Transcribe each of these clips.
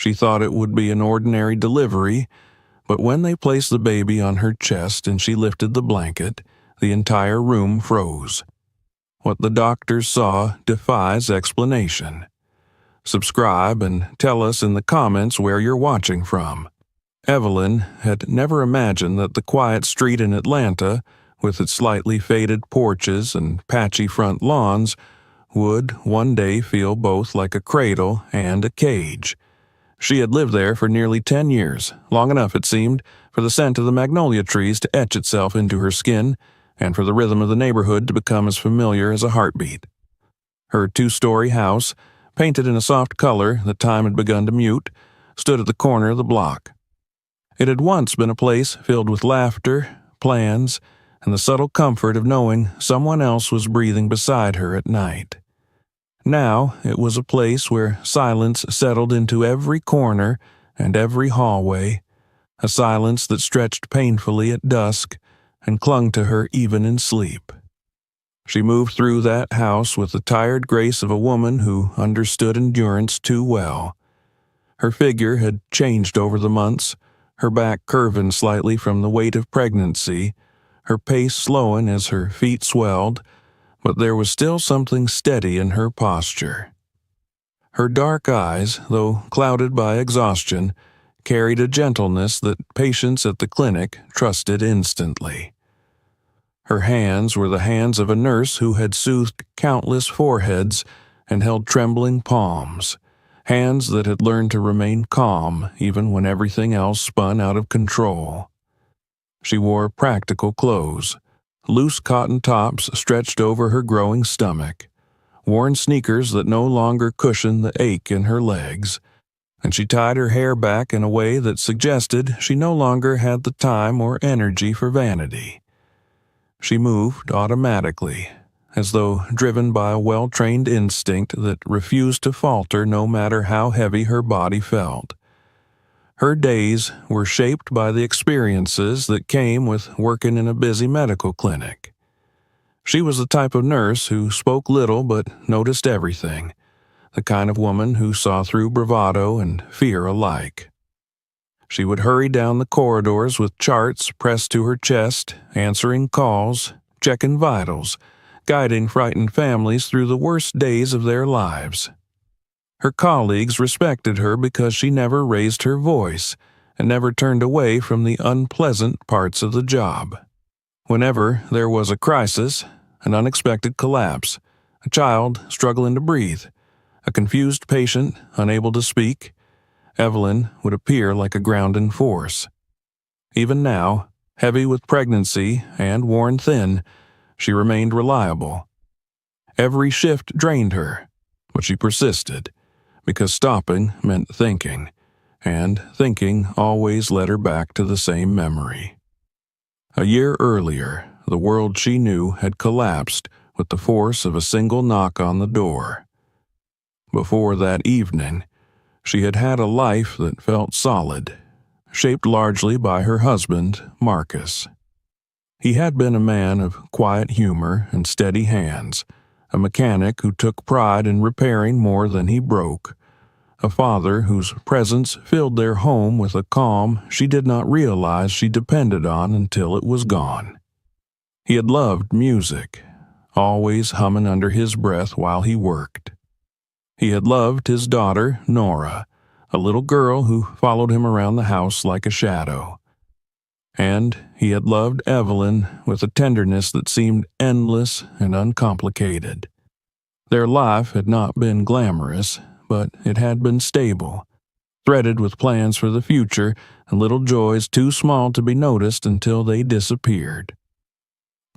She thought it would be an ordinary delivery, but when they placed the baby on her chest and she lifted the blanket, the entire room froze. What the doctors saw defies explanation. Subscribe and tell us in the comments where you're watching from. Evelyn had never imagined that the quiet street in Atlanta, with its slightly faded porches and patchy front lawns, would one day feel both like a cradle and a cage. She had lived there for nearly 10 years, long enough, it seemed, for the scent of the magnolia trees to etch itself into her skin and for the rhythm of the neighborhood to become as familiar as a heartbeat. Her two-story house, painted in a soft color that time had begun to mute, stood at the corner of the block. It had once been a place filled with laughter, plans, and the subtle comfort of knowing someone else was breathing beside her at night. Now it was a place where silence settled into every corner and every hallway, a silence that stretched painfully at dusk and clung to her even in sleep. She moved through that house with the tired grace of a woman who understood endurance too well. Her figure had changed over the months, her back curving slightly from the weight of pregnancy, her pace slowing as her feet swelled, but there was still something steady in her posture. Her dark eyes, though clouded by exhaustion, carried a gentleness that patients at the clinic trusted instantly. Her hands were the hands of a nurse who had soothed countless foreheads and held trembling palms, hands that had learned to remain calm even when everything else spun out of control. She wore practical clothes, loose cotton tops stretched over her growing stomach, worn sneakers that no longer cushioned the ache in her legs, and she tied her hair back in a way that suggested she no longer had the time or energy for vanity. She moved automatically, as though driven by a well-trained instinct that refused to falter no matter how heavy her body felt. Her days were shaped by the experiences that came with working in a busy medical clinic. She was the type of nurse who spoke little but noticed everything, the kind of woman who saw through bravado and fear alike. She would hurry down the corridors with charts pressed to her chest, answering calls, checking vitals, guiding frightened families through the worst days of their lives. Her colleagues respected her because she never raised her voice and never turned away from the unpleasant parts of the job. Whenever there was a crisis, an unexpected collapse, a child struggling to breathe, a confused patient unable to speak, Evelyn would appear like a grounding force. Even now, heavy with pregnancy and worn thin, she remained reliable. Every shift drained her, but she persisted, because stopping meant thinking, and thinking always led her back to the same memory. A year earlier, the world she knew had collapsed with the force of a single knock on the door. Before that evening, she had had a life that felt solid, shaped largely by her husband, Marcus. He had been a man of quiet humor and steady hands, a mechanic who took pride in repairing more than he broke, a father whose presence filled their home with a calm she did not realize she depended on until it was gone. He had loved music, always humming under his breath while he worked. He had loved his daughter, Nora, a little girl who followed him around the house like a shadow. And he had loved Evelyn with a tenderness that seemed endless and uncomplicated. Their life had not been glamorous, but it had been stable, threaded with plans for the future and little joys too small to be noticed until they disappeared.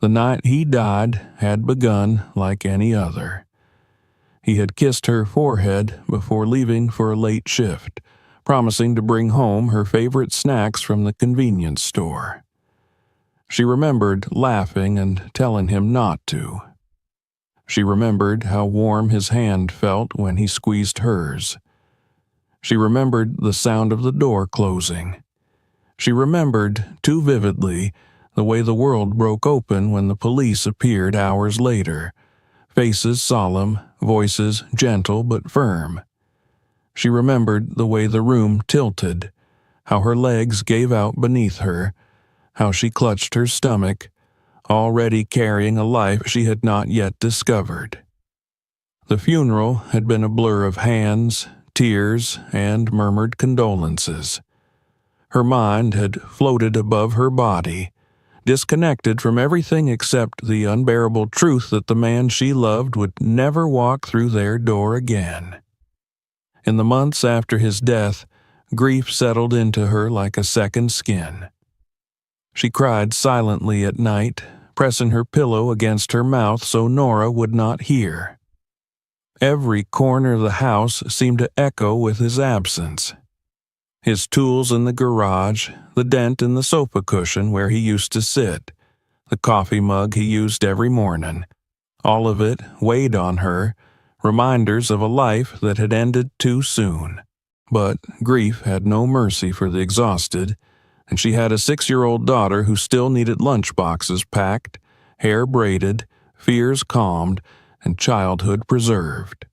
The night he died had begun like any other. He had kissed her forehead before leaving for a late shift, promising to bring home her favorite snacks from the convenience store. She remembered laughing and telling him not to. She remembered how warm his hand felt when he squeezed hers. She remembered the sound of the door closing. She remembered, too vividly, the way the world broke open when the police appeared hours later, faces solemn, voices gentle but firm. She remembered the way the room tilted, how her legs gave out beneath her, how she clutched her stomach, already carrying a life she had not yet discovered. The funeral had been a blur of hands, tears, and murmured condolences. Her mind had floated above her body, disconnected from everything except the unbearable truth that the man she loved would never walk through their door again. In the months after his death, grief settled into her like a second skin. She cried silently at night, pressing her pillow against her mouth so Nora would not hear. Every corner of the house seemed to echo with his absence. His tools in the garage, the dent in the sofa cushion where he used to sit, the coffee mug he used every morning, all of it weighed on her, reminders of a life that had ended too soon. But grief had no mercy for the exhausted, and she had a 6-year-old daughter who still needed lunchboxes packed, hair braided, fears calmed, and childhood preserved.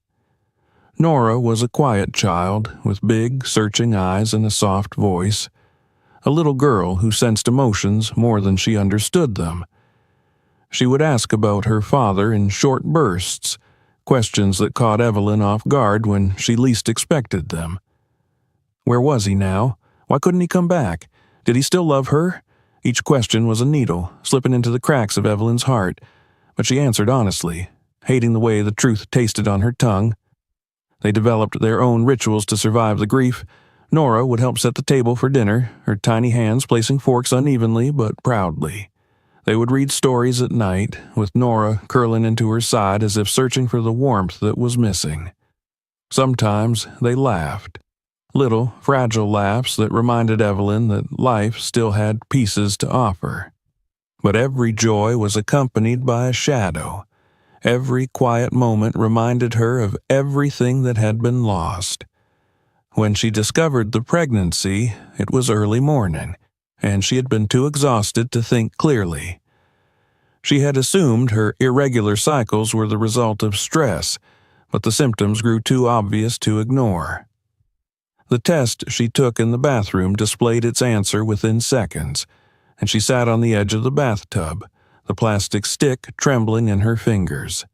Nora was a quiet child with big, searching eyes and a soft voice, a little girl who sensed emotions more than she understood them. She would ask about her father in short bursts, questions that caught Evelyn off guard when she least expected them. Where was he now? Why couldn't he come back? Did he still love her? Each question was a needle, slipping into the cracks of Evelyn's heart, but she answered honestly, hating the way the truth tasted on her tongue. They developed their own rituals to survive the grief. Nora would help set the table for dinner, her tiny hands placing forks unevenly but proudly. They would read stories at night, with Nora curling into her side as if searching for the warmth that was missing. Sometimes they laughed. Little, fragile laughs that reminded Evelyn that life still had pieces to offer. But every joy was accompanied by a shadow. Every quiet moment reminded her of everything that had been lost. When she discovered the pregnancy, it was early morning, and she had been too exhausted to think clearly. She had assumed her irregular cycles were the result of stress, but the symptoms grew too obvious to ignore. The test she took in the bathroom displayed its answer within seconds, and she sat on the edge of the bathtub, the plastic stick trembling in her fingers.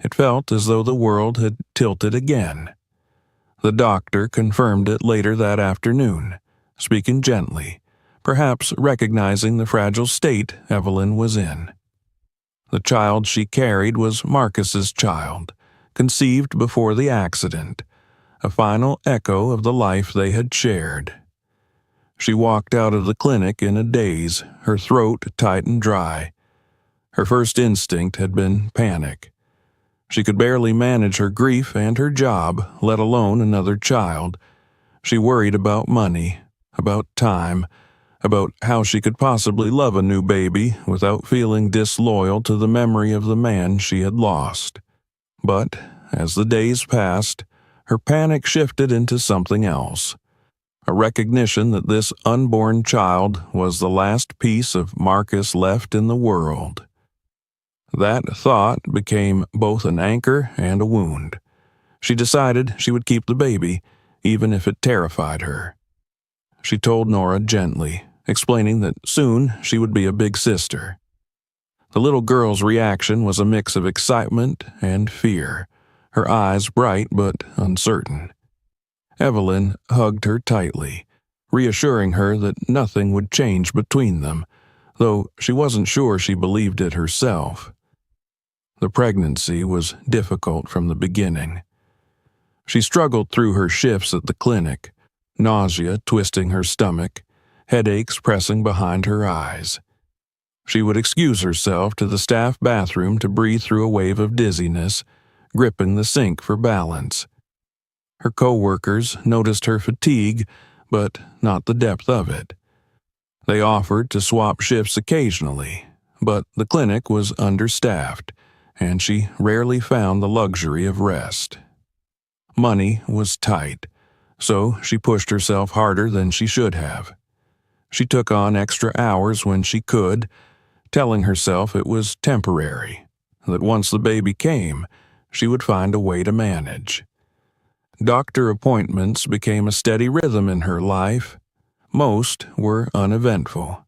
It felt as though the world had tilted again. The doctor confirmed it later that afternoon, speaking gently, perhaps recognizing the fragile state Evelyn was in. The child she carried was Marcus's child, conceived before the accident, a final echo of the life they had shared. She walked out of the clinic in a daze, her throat tight and dry. Her first instinct had been panic. She could barely manage her grief and her job, let alone another child. She worried about money, about time, about how she could possibly love a new baby without feeling disloyal to the memory of the man she had lost. But as the days passed, her panic shifted into something else, a recognition that this unborn child was the last piece of Marcus left in the world. That thought became both an anchor and a wound. She decided she would keep the baby, even if it terrified her. She told Nora gently, explaining that soon she would be a big sister. The little girl's reaction was a mix of excitement and fear, her eyes bright but uncertain. Evelyn hugged her tightly, reassuring her that nothing would change between them, though she wasn't sure she believed it herself. The pregnancy was difficult from the beginning. She struggled through her shifts at the clinic, nausea twisting her stomach, headaches pressing behind her eyes. She would excuse herself to the staff bathroom to breathe through a wave of dizziness, gripping the sink for balance. Her co-workers noticed her fatigue, but not the depth of it. They offered to swap shifts occasionally, but the clinic was understaffed, and she rarely found the luxury of rest. Money was tight, so she pushed herself harder than she should have. She took on extra hours when she could, telling herself it was temporary, that once the baby came, she would find a way to manage. Doctor appointments became a steady rhythm in her life. Most were uneventful.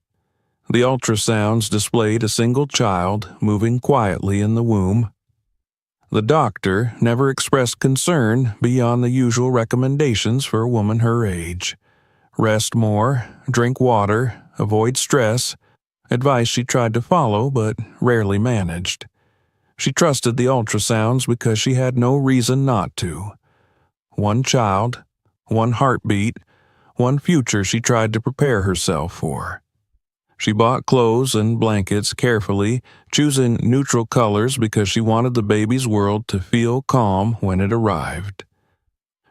The ultrasounds displayed a single child moving quietly in the womb. The doctor never expressed concern beyond the usual recommendations for a woman her age. Rest more, drink water, avoid stress, advice she tried to follow but rarely managed. She trusted the ultrasounds because she had no reason not to. One child, one heartbeat, one future she tried to prepare herself for. She bought clothes and blankets carefully, choosing neutral colors because she wanted the baby's world to feel calm when it arrived.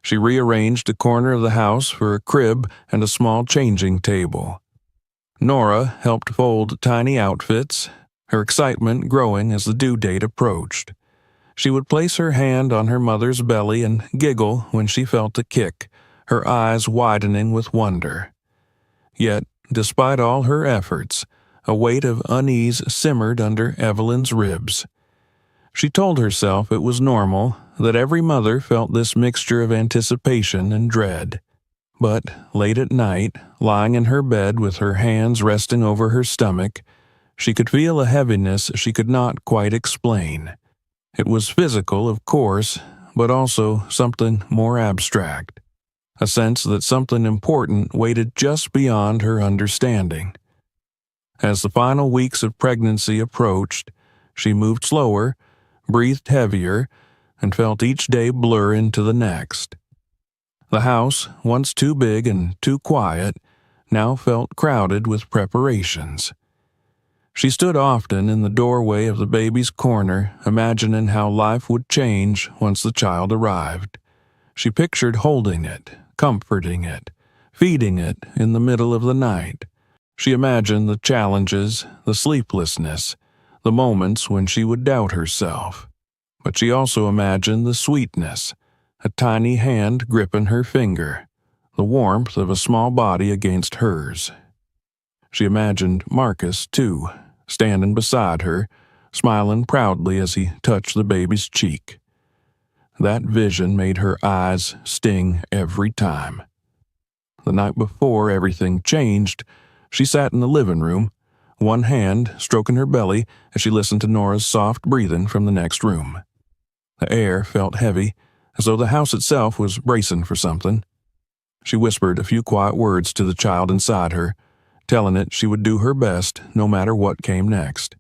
She rearranged a corner of the house for a crib and a small changing table. Nora helped fold tiny outfits, her excitement growing as the due date approached. She would place her hand on her mother's belly and giggle when she felt a kick, her eyes widening with wonder. Yet, despite all her efforts, a weight of unease simmered under Evelyn's ribs. She told herself it was normal, that every mother felt this mixture of anticipation and dread. But late at night, lying in her bed with her hands resting over her stomach, she could feel a heaviness she could not quite explain. It was physical, of course, but also something more abstract. A sense that something important waited just beyond her understanding. As the final weeks of pregnancy approached, she moved slower, breathed heavier, and felt each day blur into the next. The house, once too big and too quiet, now felt crowded with preparations. She stood often in the doorway of the baby's corner, imagining how life would change once the child arrived. She pictured holding it, comforting it, feeding it in the middle of the night. She imagined the challenges, the sleeplessness, the moments when she would doubt herself. But she also imagined the sweetness, a tiny hand gripping her finger, the warmth of a small body against hers. She imagined Marcus, too, standing beside her, smiling proudly as he touched the baby's cheek. That vision made her eyes sting every time. The night before everything changed, she sat in the living room, one hand stroking her belly as she listened to Nora's soft breathing from the next room. The air felt heavy, as though the house itself was bracing for something. She whispered a few quiet words to the child inside her, telling it she would do her best no matter what came next.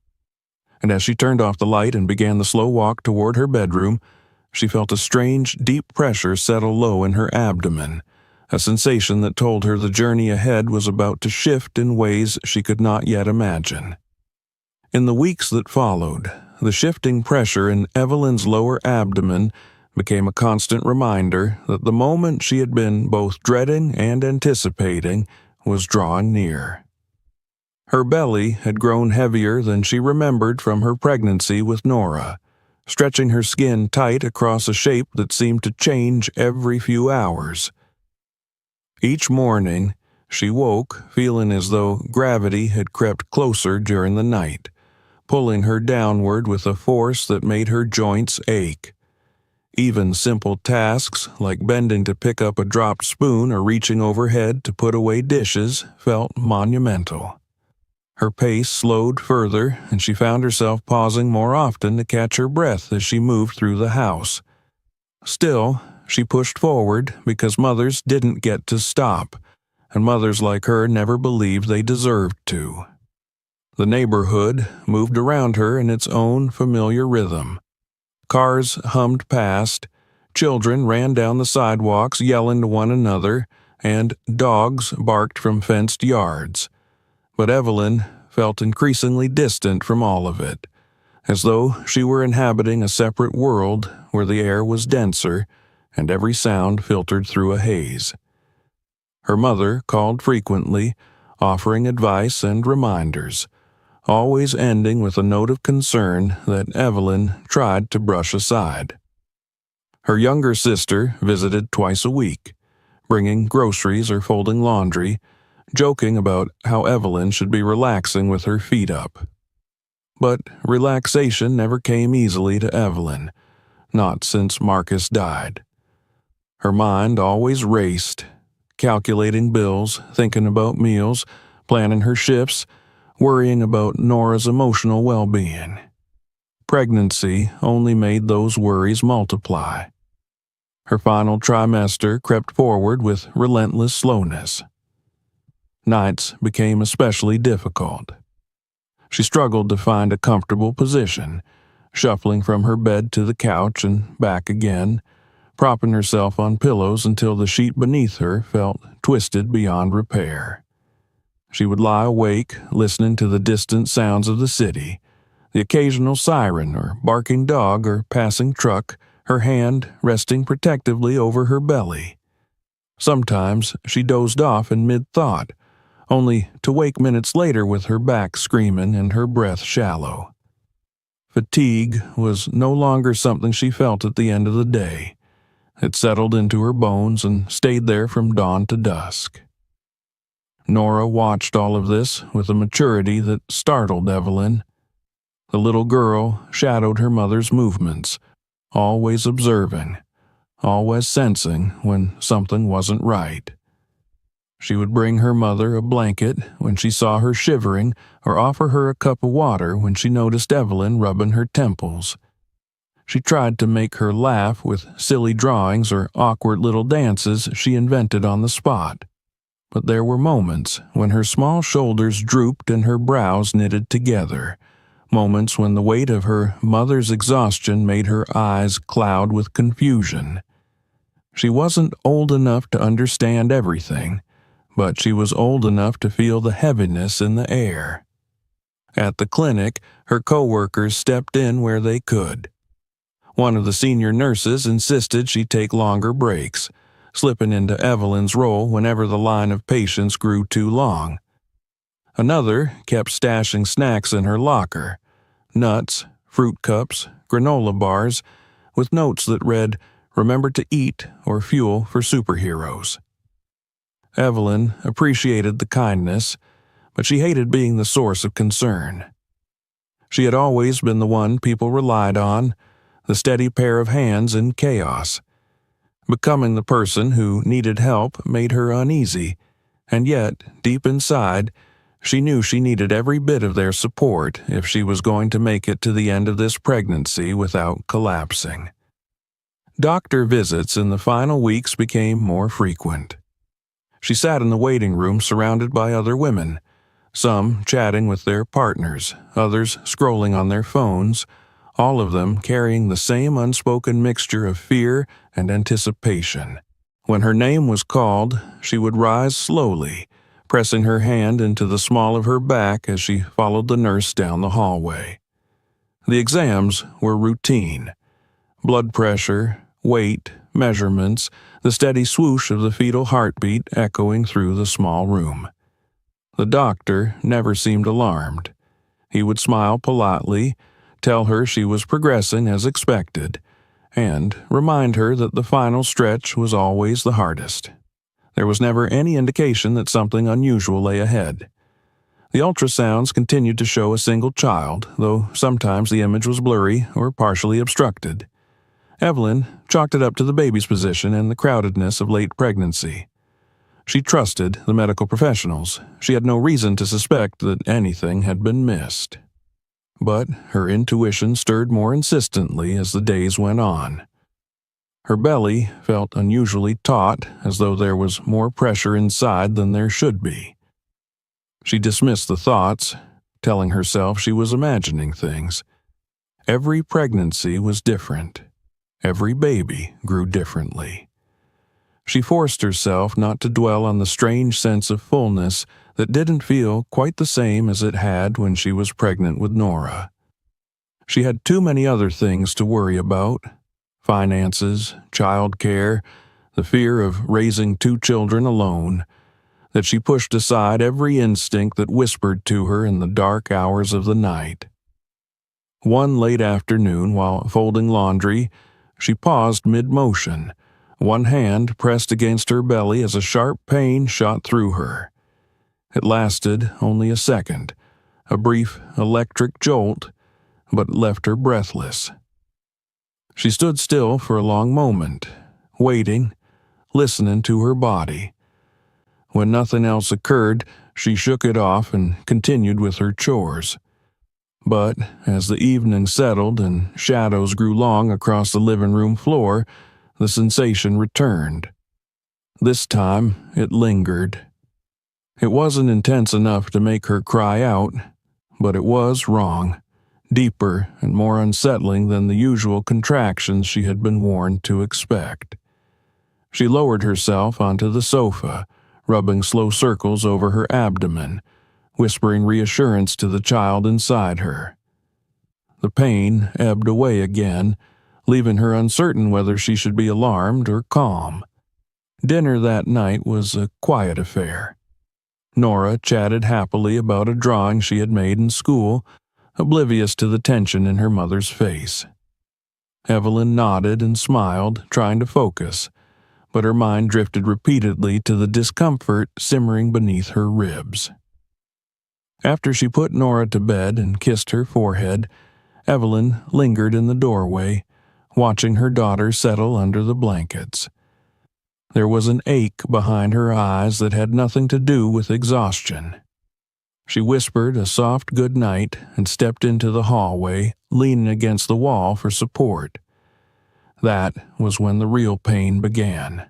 And as she turned off the light and began the slow walk toward her bedroom, she felt a strange, deep pressure settle low in her abdomen, a sensation that told her the journey ahead was about to shift in ways she could not yet imagine. In the weeks that followed, the shifting pressure in Evelyn's lower abdomen became a constant reminder that the moment she had been both dreading and anticipating was drawing near. Her belly had grown heavier than she remembered from her pregnancy with Nora, stretching her skin tight across a shape that seemed to change every few hours. Each morning, she woke feeling as though gravity had crept closer during the night, pulling her downward with a force that made her joints ache. Even simple tasks like bending to pick up a dropped spoon or reaching overhead to put away dishes felt monumental. Her pace slowed further, and she found herself pausing more often to catch her breath as she moved through the house. Still, she pushed forward because mothers didn't get to stop, and mothers like her never believed they deserved to. The neighborhood moved around her in its own familiar rhythm. Cars hummed past, children ran down the sidewalks yelling to one another, and dogs barked from fenced yards. But Evelyn felt increasingly distant from all of it, as though she were inhabiting a separate world where the air was denser and every sound filtered through a haze. Her mother called frequently, offering advice and reminders, always ending with a note of concern that Evelyn tried to brush aside. Her younger sister visited twice a week, bringing groceries or folding laundry, joking about how Evelyn should be relaxing with her feet up. But relaxation never came easily to Evelyn, not since Marcus died. Her mind always raced, calculating bills, thinking about meals, planning her shifts, worrying about Nora's emotional well-being. Pregnancy only made those worries multiply. Her final trimester crept forward with relentless slowness. Nights became especially difficult. She struggled to find a comfortable position, shuffling from her bed to the couch and back again, propping herself on pillows until the sheet beneath her felt twisted beyond repair. She would lie awake, listening to the distant sounds of the city, the occasional siren or barking dog or passing truck, her hand resting protectively over her belly. Sometimes she dozed off in mid-thought, only to wake minutes later with her back screaming and her breath shallow. Fatigue was no longer something she felt at the end of the day. It settled into her bones and stayed there from dawn to dusk. Nora watched all of this with a maturity that startled Evelyn. The little girl shadowed her mother's movements, always observing, always sensing when something wasn't right. She would bring her mother a blanket when she saw her shivering or offer her a cup of water when she noticed Evelyn rubbing her temples. She tried to make her laugh with silly drawings or awkward little dances she invented on the spot. But there were moments when her small shoulders drooped and her brows knitted together, moments when the weight of her mother's exhaustion made her eyes cloud with confusion. She wasn't old enough to understand everything, but she was old enough to feel the heaviness in the air. At the clinic, her coworkers stepped in where they could. One of the senior nurses insisted she take longer breaks, slipping into Evelyn's role whenever the line of patients grew too long. Another kept stashing snacks in her locker, nuts, fruit cups, granola bars, with notes that read, "Remember to eat" or "Fuel for superheroes." Evelyn appreciated the kindness, but she hated being the source of concern. She had always been the one people relied on, the steady pair of hands in chaos. Becoming the person who needed help made her uneasy, and yet, deep inside, she knew she needed every bit of their support if she was going to make it to the end of this pregnancy without collapsing. Doctor visits in the final weeks became more frequent. She sat in the waiting room surrounded by other women, some chatting with their partners, others scrolling on their phones, all of them carrying the same unspoken mixture of fear and anticipation. When her name was called, she would rise slowly, pressing her hand into the small of her back as she followed the nurse down the hallway. The exams were routine. Blood pressure, weight, measurements, the steady swoosh of the fetal heartbeat echoing through the small room. The doctor never seemed alarmed. He would smile politely, tell her she was progressing as expected, and remind her that the final stretch was always the hardest. There was never any indication that something unusual lay ahead. The ultrasounds continued to show a single child, though sometimes the image was blurry or partially obstructed. Evelyn chalked it up to the baby's position and the crowdedness of late pregnancy. She trusted the medical professionals. She had no reason to suspect that anything had been missed. But her intuition stirred more insistently as the days went on. Her belly felt unusually taut, as though there was more pressure inside than there should be. She dismissed the thoughts, telling herself she was imagining things. Every pregnancy was different. Every baby grew differently. She forced herself not to dwell on the strange sense of fullness that didn't feel quite the same as it had when she was pregnant with Nora. She had too many other things to worry about: finances, childcare, the fear of raising 2 children alone, that she pushed aside every instinct that whispered to her in the dark hours of the night. One late afternoon, while folding laundry, she paused mid-motion, one hand pressed against her belly as a sharp pain shot through her. It lasted only a second, a brief electric jolt, but left her breathless. She stood still for a long moment, waiting, listening to her body. When nothing else occurred, she shook it off and continued with her chores. But as the evening settled and shadows grew long across the living room floor, the sensation returned. This time, it lingered. It wasn't intense enough to make her cry out, but it was wrong, deeper and more unsettling than the usual contractions she had been warned to expect. She lowered herself onto the sofa, rubbing slow circles over her abdomen, whispering reassurance to the child inside her. The pain ebbed away again, leaving her uncertain whether she should be alarmed or calm. Dinner that night was a quiet affair. Nora chatted happily about a drawing she had made in school, oblivious to the tension in her mother's face. Evelyn nodded and smiled, trying to focus, but her mind drifted repeatedly to the discomfort simmering beneath her ribs. After she put Nora to bed and kissed her forehead, Evelyn lingered in the doorway, watching her daughter settle under the blankets. There was an ache behind her eyes that had nothing to do with exhaustion. She whispered a soft good night and stepped into the hallway, leaning against the wall for support. That was when the real pain began.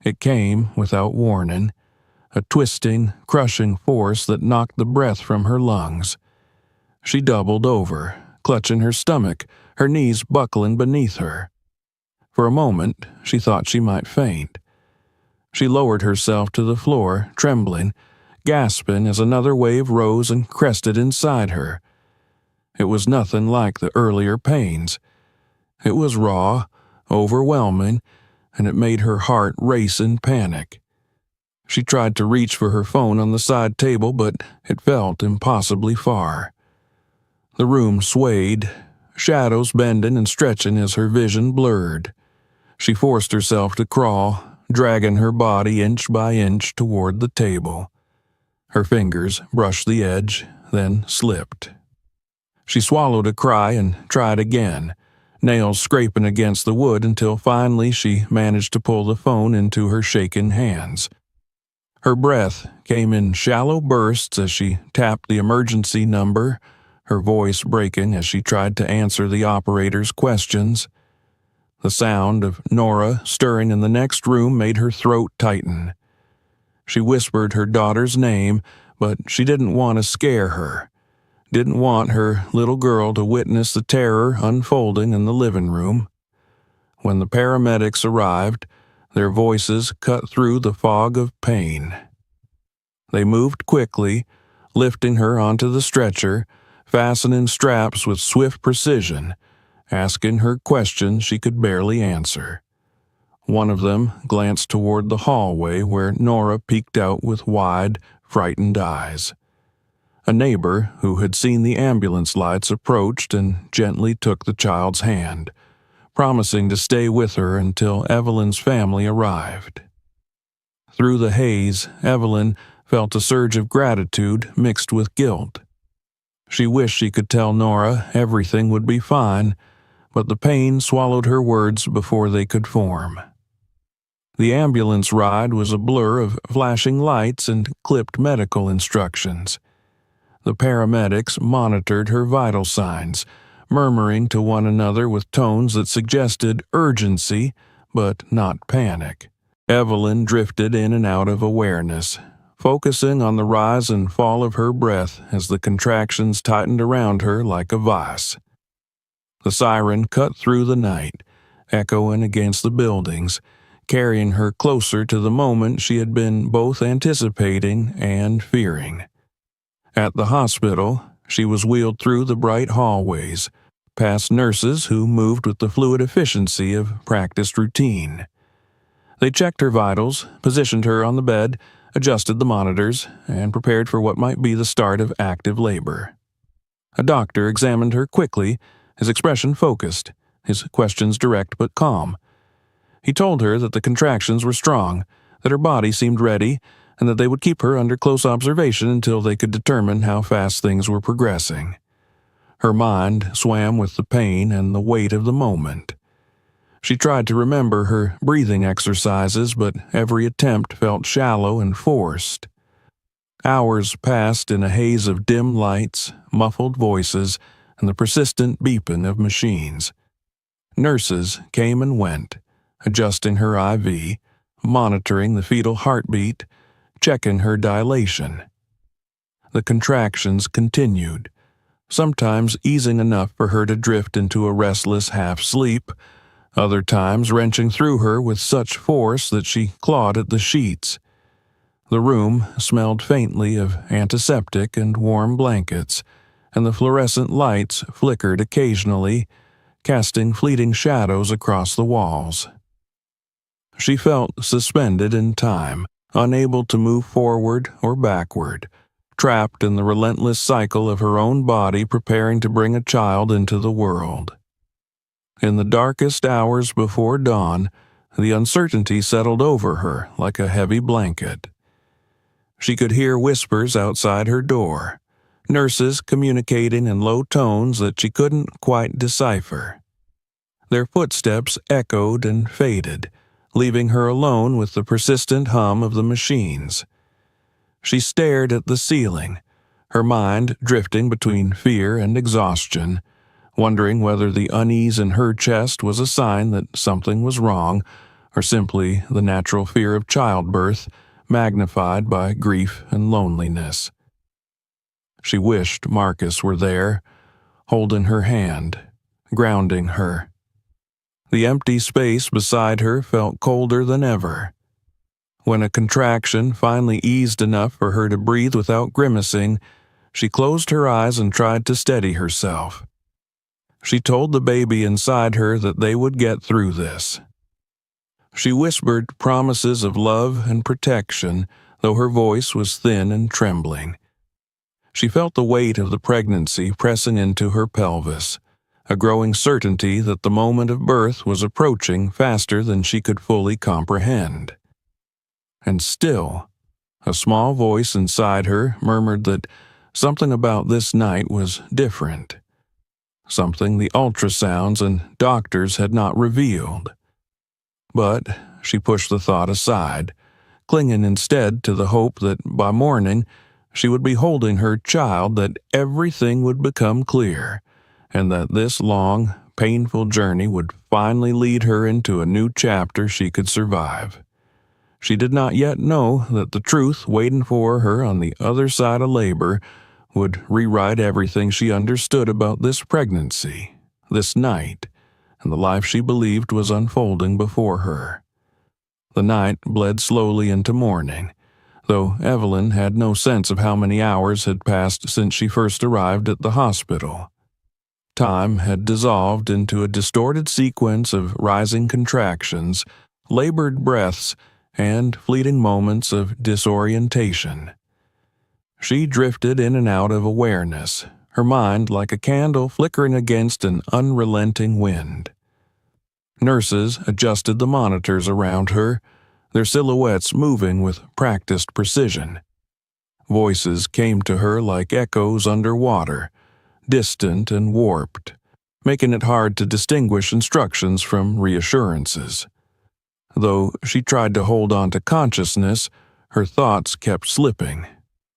It came without warning, a twisting, crushing force that knocked the breath from her lungs. She doubled over, clutching her stomach, her knees buckling beneath her. For a moment, she thought she might faint. She lowered herself to the floor, trembling, gasping as another wave rose and crested inside her. It was nothing like the earlier pains. It was raw, overwhelming, and it made her heart race in panic. She tried to reach for her phone on the side table, but it felt impossibly far. The room swayed, shadows bending and stretching as her vision blurred. She forced herself to crawl, dragging her body inch by inch toward the table. Her fingers brushed the edge, then slipped. She swallowed a cry and tried again, nails scraping against the wood until finally she managed to pull the phone into her shaking hands. Her breath came in shallow bursts as she tapped the emergency number, her voice breaking as she tried to answer the operator's questions. The sound of Nora stirring in the next room made her throat tighten. She whispered her daughter's name, but she didn't want to scare her. Didn't want her little girl to witness the terror unfolding in the living room. When the paramedics arrived, their voices cut through the fog of pain. They moved quickly, lifting her onto the stretcher, fastening straps with swift precision, asking her questions she could barely answer. One of them glanced toward the hallway where Nora peeked out with wide, frightened eyes. A neighbor who had seen the ambulance lights approached and gently took the child's hand, promising to stay with her until Evelyn's family arrived. Through the haze, Evelyn felt a surge of gratitude mixed with guilt. She wished she could tell Nora everything would be fine, but the pain swallowed her words before they could form. The ambulance ride was a blur of flashing lights and clipped medical instructions. The paramedics monitored her vital signs, murmuring to one another with tones that suggested urgency, but not panic. Evelyn drifted in and out of awareness, focusing on the rise and fall of her breath as the contractions tightened around her like a vice. The siren cut through the night, echoing against the buildings, carrying her closer to the moment she had been both anticipating and fearing. At the hospital, she was wheeled through the bright hallways, past nurses who moved with the fluid efficiency of practiced routine. They checked her vitals, positioned her on the bed, adjusted the monitors, and prepared for what might be the start of active labor. A doctor examined her quickly, his expression focused, his questions direct but calm. He told her that the contractions were strong, that her body seemed ready, and that they would keep her under close observation until they could determine how fast things were progressing. Her mind swam with the pain and the weight of the moment. She tried to remember her breathing exercises, but every attempt felt shallow and forced. Hours passed in a haze of dim lights, muffled voices, and the persistent beeping of machines. Nurses came and went, adjusting her IV, monitoring the fetal heartbeat, checking her dilation. The contractions continued, sometimes easing enough for her to drift into a restless half-sleep, other times wrenching through her with such force that she clawed at the sheets. The room smelled faintly of antiseptic and warm blankets, and the fluorescent lights flickered occasionally, casting fleeting shadows across the walls. She felt suspended in time, unable to move forward or backward, trapped in the relentless cycle of her own body preparing to bring a child into the world. In the darkest hours before dawn, the uncertainty settled over her like a heavy blanket. She could hear whispers outside her door, nurses communicating in low tones that she couldn't quite decipher. Their footsteps echoed and faded, leaving her alone with the persistent hum of the machines. She stared at the ceiling, her mind drifting between fear and exhaustion, wondering whether the unease in her chest was a sign that something was wrong, or simply the natural fear of childbirth, magnified by grief and loneliness. She wished Marcus were there, holding her hand, grounding her. The empty space beside her felt colder than ever. When a contraction finally eased enough for her to breathe without grimacing, she closed her eyes and tried to steady herself. She told the baby inside her that they would get through this. She whispered promises of love and protection, though her voice was thin and trembling. She felt the weight of the pregnancy pressing into her pelvis, a growing certainty that the moment of birth was approaching faster than she could fully comprehend. And still, a small voice inside her murmured that something about this night was different, something the ultrasounds and doctors had not revealed. But she pushed the thought aside, clinging instead to the hope that by morning she would be holding her child, that everything would become clear, and that this long, painful journey would finally lead her into a new chapter she could survive. She did not yet know that the truth waiting for her on the other side of labor would rewrite everything she understood about this pregnancy, this night, and the life she believed was unfolding before her. The night bled slowly into morning, though Evelyn had no sense of how many hours had passed since she first arrived at the hospital. Time had dissolved into a distorted sequence of rising contractions, labored breaths, and fleeting moments of disorientation. She drifted in and out of awareness, her mind like a candle flickering against an unrelenting wind. Nurses adjusted the monitors around her, their silhouettes moving with practiced precision. Voices came to her like echoes underwater, distant and warped, making it hard to distinguish instructions from reassurances. Though she tried to hold on to consciousness, her thoughts kept slipping,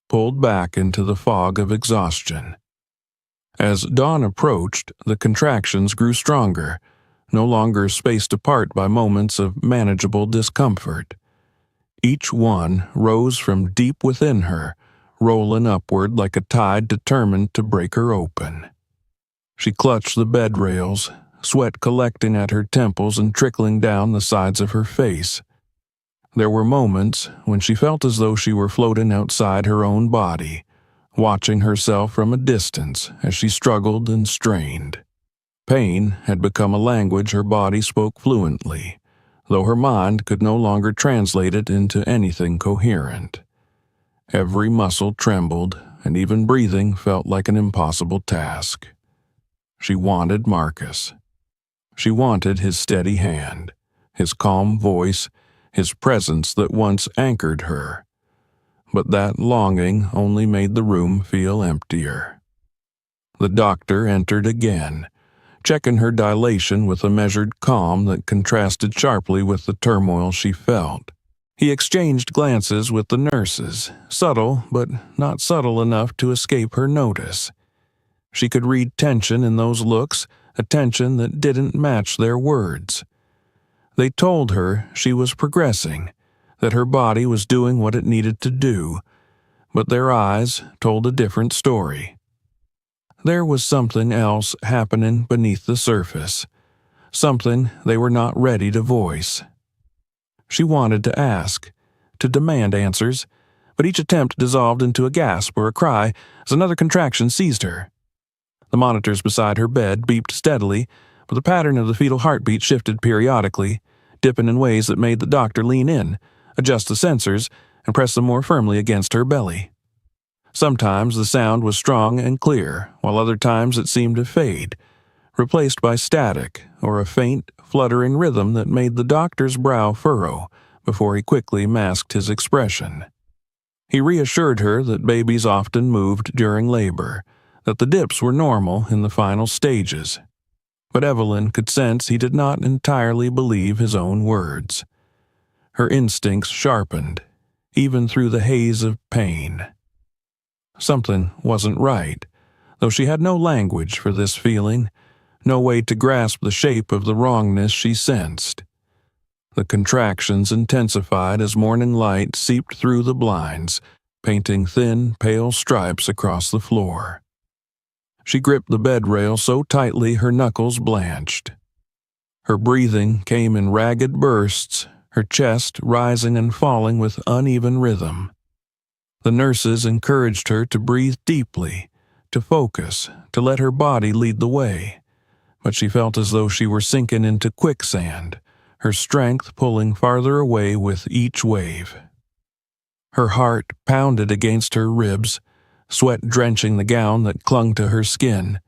pulled back into the fog of exhaustion. As dawn approached, the contractions grew stronger, no longer spaced apart by moments of manageable discomfort. Each one rose from deep within her, rolling upward like a tide determined to break her open. She clutched the bed rails, sweat collecting at her temples and trickling down the sides of her face. There were moments when she felt as though she were floating outside her own body, watching herself from a distance as she struggled and strained. Pain had become a language her body spoke fluently, though her mind could no longer translate it into anything coherent. Every muscle trembled, and even breathing felt like an impossible task. She wanted Marcus. She wanted his steady hand, his calm voice, his presence that once anchored her. But that longing only made the room feel emptier. The doctor entered again, checking her dilation with a measured calm that contrasted sharply with the turmoil she felt. He exchanged glances with the nurses, subtle but not subtle enough to escape her notice. She could read tension in those looks, a tension that didn't match their words. They told her she was progressing, that her body was doing what it needed to do, but their eyes told a different story. There was something else happening beneath the surface, something they were not ready to voice. She wanted to ask, to demand answers, but each attempt dissolved into a gasp or a cry as another contraction seized her. The monitors beside her bed beeped steadily, but the pattern of the fetal heartbeat shifted periodically, dipping in ways that made the doctor lean in, adjust the sensors, and press them more firmly against her belly. Sometimes the sound was strong and clear, while other times it seemed to fade, replaced by static or a faint, fluttering rhythm that made the doctor's brow furrow before he quickly masked his expression. He reassured her that babies often moved during labor, that the dips were normal in the final stages. But Evelyn could sense he did not entirely believe his own words. Her instincts sharpened, even through the haze of pain. Something wasn't right, though she had no language for this feeling, no way to grasp the shape of the wrongness she sensed. The contractions intensified as morning light seeped through the blinds, painting thin, pale stripes across the floor. She gripped the bed rail so tightly her knuckles blanched. Her breathing came in ragged bursts, her chest rising and falling with uneven rhythm. The nurses encouraged her to breathe deeply, to focus, to let her body lead the way, but she felt as though she were sinking into quicksand, her strength pulling farther away with each wave. Her heart pounded against her ribs, sweat drenching the gown that clung to her skin.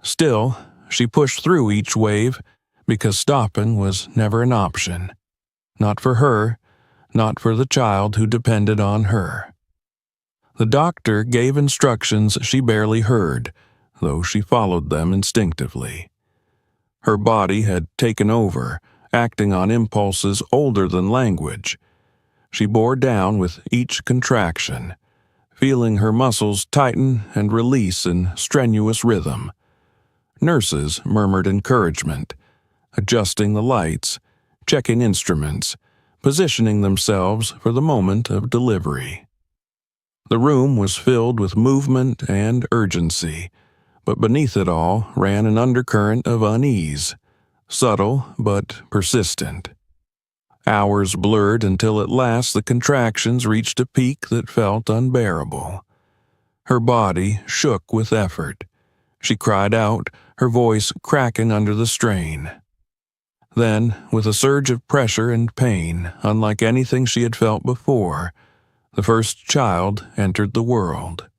Still, she pushed through each wave, because stopping was never an option. Not for her, not for the child who depended on her. The doctor gave instructions she barely heard, though she followed them instinctively. Her body had taken over, acting on impulses older than language. She bore down with each contraction, feeling her muscles tighten and release in strenuous rhythm. Nurses murmured encouragement, adjusting the lights, checking instruments, positioning themselves for the moment of delivery. The room was filled with movement and urgency, but beneath it all ran an undercurrent of unease, subtle but persistent. Hours blurred until at last the contractions reached a peak that felt unbearable. Her body shook with effort. She cried out, her voice cracking under the strain. Then, with a surge of pressure and pain, unlike anything she had felt before, the first child entered the world.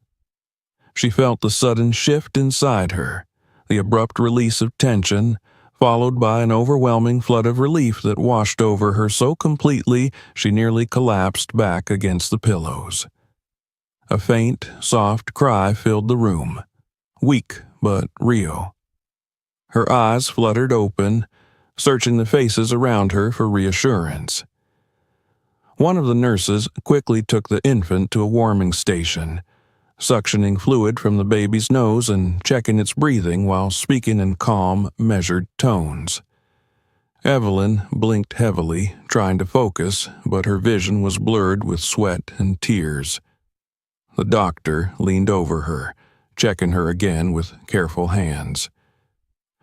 She felt the sudden shift inside her, the abrupt release of tension, followed by an overwhelming flood of relief that washed over her so completely she nearly collapsed back against the pillows. A faint, soft cry filled the room, weak but real. Her eyes fluttered open, searching the faces around her for reassurance. One of the nurses quickly took the infant to a warming station, suctioning fluid from the baby's nose and checking its breathing while speaking in calm, measured tones. Evelyn blinked heavily, trying to focus, but her vision was blurred with sweat and tears. The doctor leaned over her, checking her again with careful hands.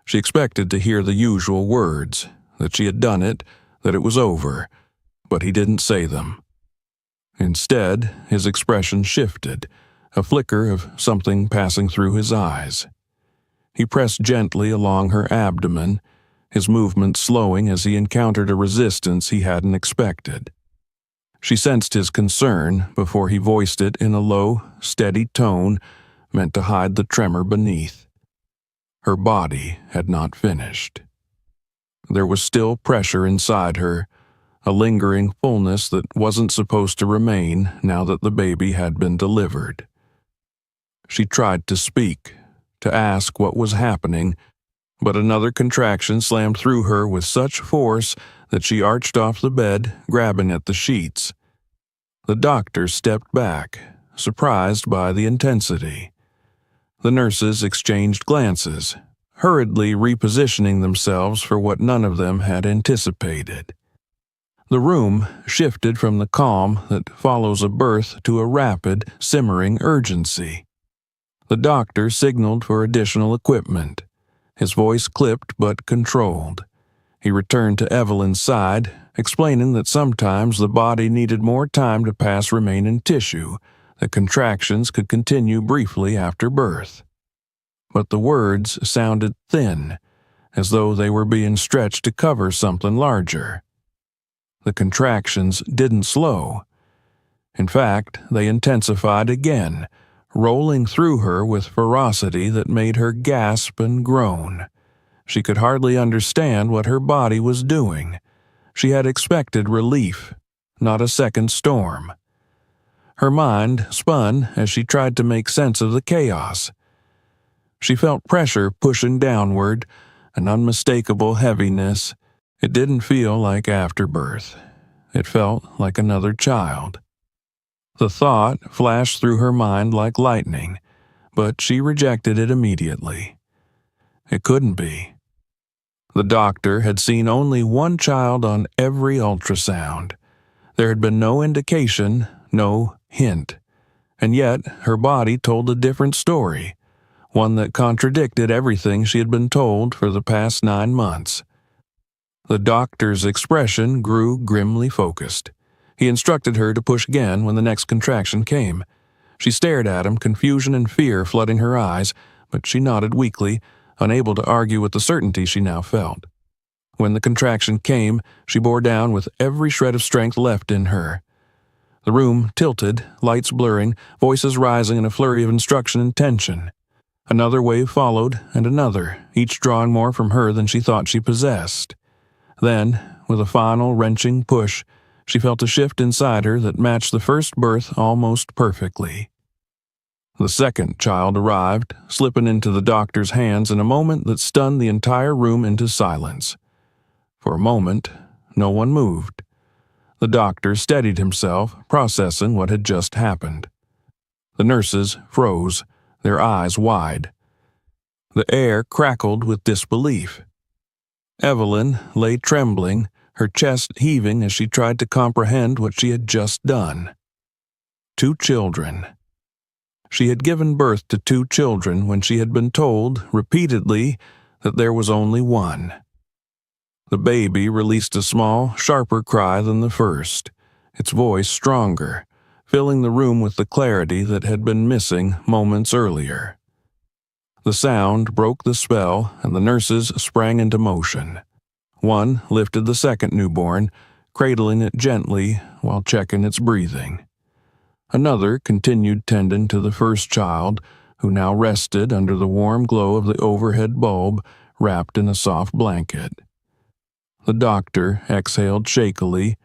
She expected to hear the usual words, that she had done it, that it was over, but he didn't say them. Instead, his expression shifted, a flicker of something passing through his eyes. He pressed gently along her abdomen, his movements slowing as he encountered a resistance he hadn't expected. She sensed his concern before he voiced it in a low, steady tone meant to hide the tremor beneath. Her body had not finished. There was still pressure inside her, a lingering fullness that wasn't supposed to remain now that the baby had been delivered. She tried to speak, to ask what was happening, But another contraction slammed through her with such force that she arched off the bed, grabbing at the sheets. The doctor stepped back, surprised by the intensity. The nurses exchanged glances, hurriedly repositioning themselves for what none of them had anticipated. The room shifted from the calm that follows a birth to a rapid, simmering urgency. The doctor signaled for additional equipment. His voice clipped but controlled. He returned to Evelyn's side, explaining that sometimes the body needed more time to pass remaining tissue, that contractions could continue briefly after birth. But the words sounded thin, as though they were being stretched to cover something larger. The contractions didn't slow. In fact, they intensified again, rolling through her with ferocity that made her gasp and groan. She could hardly understand what her body was doing. She had expected relief, not a second storm. Her mind spun as she tried to make sense of the chaos. She felt pressure pushing downward, an unmistakable heaviness. It didn't feel like afterbirth. It felt like another child. The thought flashed through her mind like lightning, but she rejected it immediately. It couldn't be. The doctor had seen only one child on every ultrasound. There had been no indication, no hint. And yet her body told a different story, one that contradicted everything she had been told for the past 9 months. The doctor's expression grew grimly focused. He instructed her to push again when the next contraction came. She stared at him, confusion and fear flooding her eyes, but she nodded weakly, unable to argue with the certainty she now felt. When the contraction came, she bore down with every shred of strength left in her. The room tilted, lights blurring, voices rising in a flurry of instruction and tension. Another wave followed, and another, each drawing more from her than she thought she possessed. Then, with a final wrenching push, she felt a shift inside her that matched the first birth almost perfectly. The second child arrived, slipping into the doctor's hands in a moment that stunned the entire room into silence. For a moment, no one moved. The doctor steadied himself, processing what had just happened. The nurses froze, their eyes wide. The air crackled with disbelief. Evelyn lay trembling, her chest heaving as she tried to comprehend what she had just done. 2 children. She had given birth to 2 children when she had been told, repeatedly, that there was only one. The baby released a small, sharper cry than the first, its voice stronger, filling the room with the clarity that had been missing moments earlier. The sound broke the spell, and the nurses sprang into motion. One lifted the second newborn, cradling it gently while checking its breathing. Another continued tending to the first child, who now rested under the warm glow of the overhead bulb, wrapped in a soft blanket. The doctor exhaled shakily,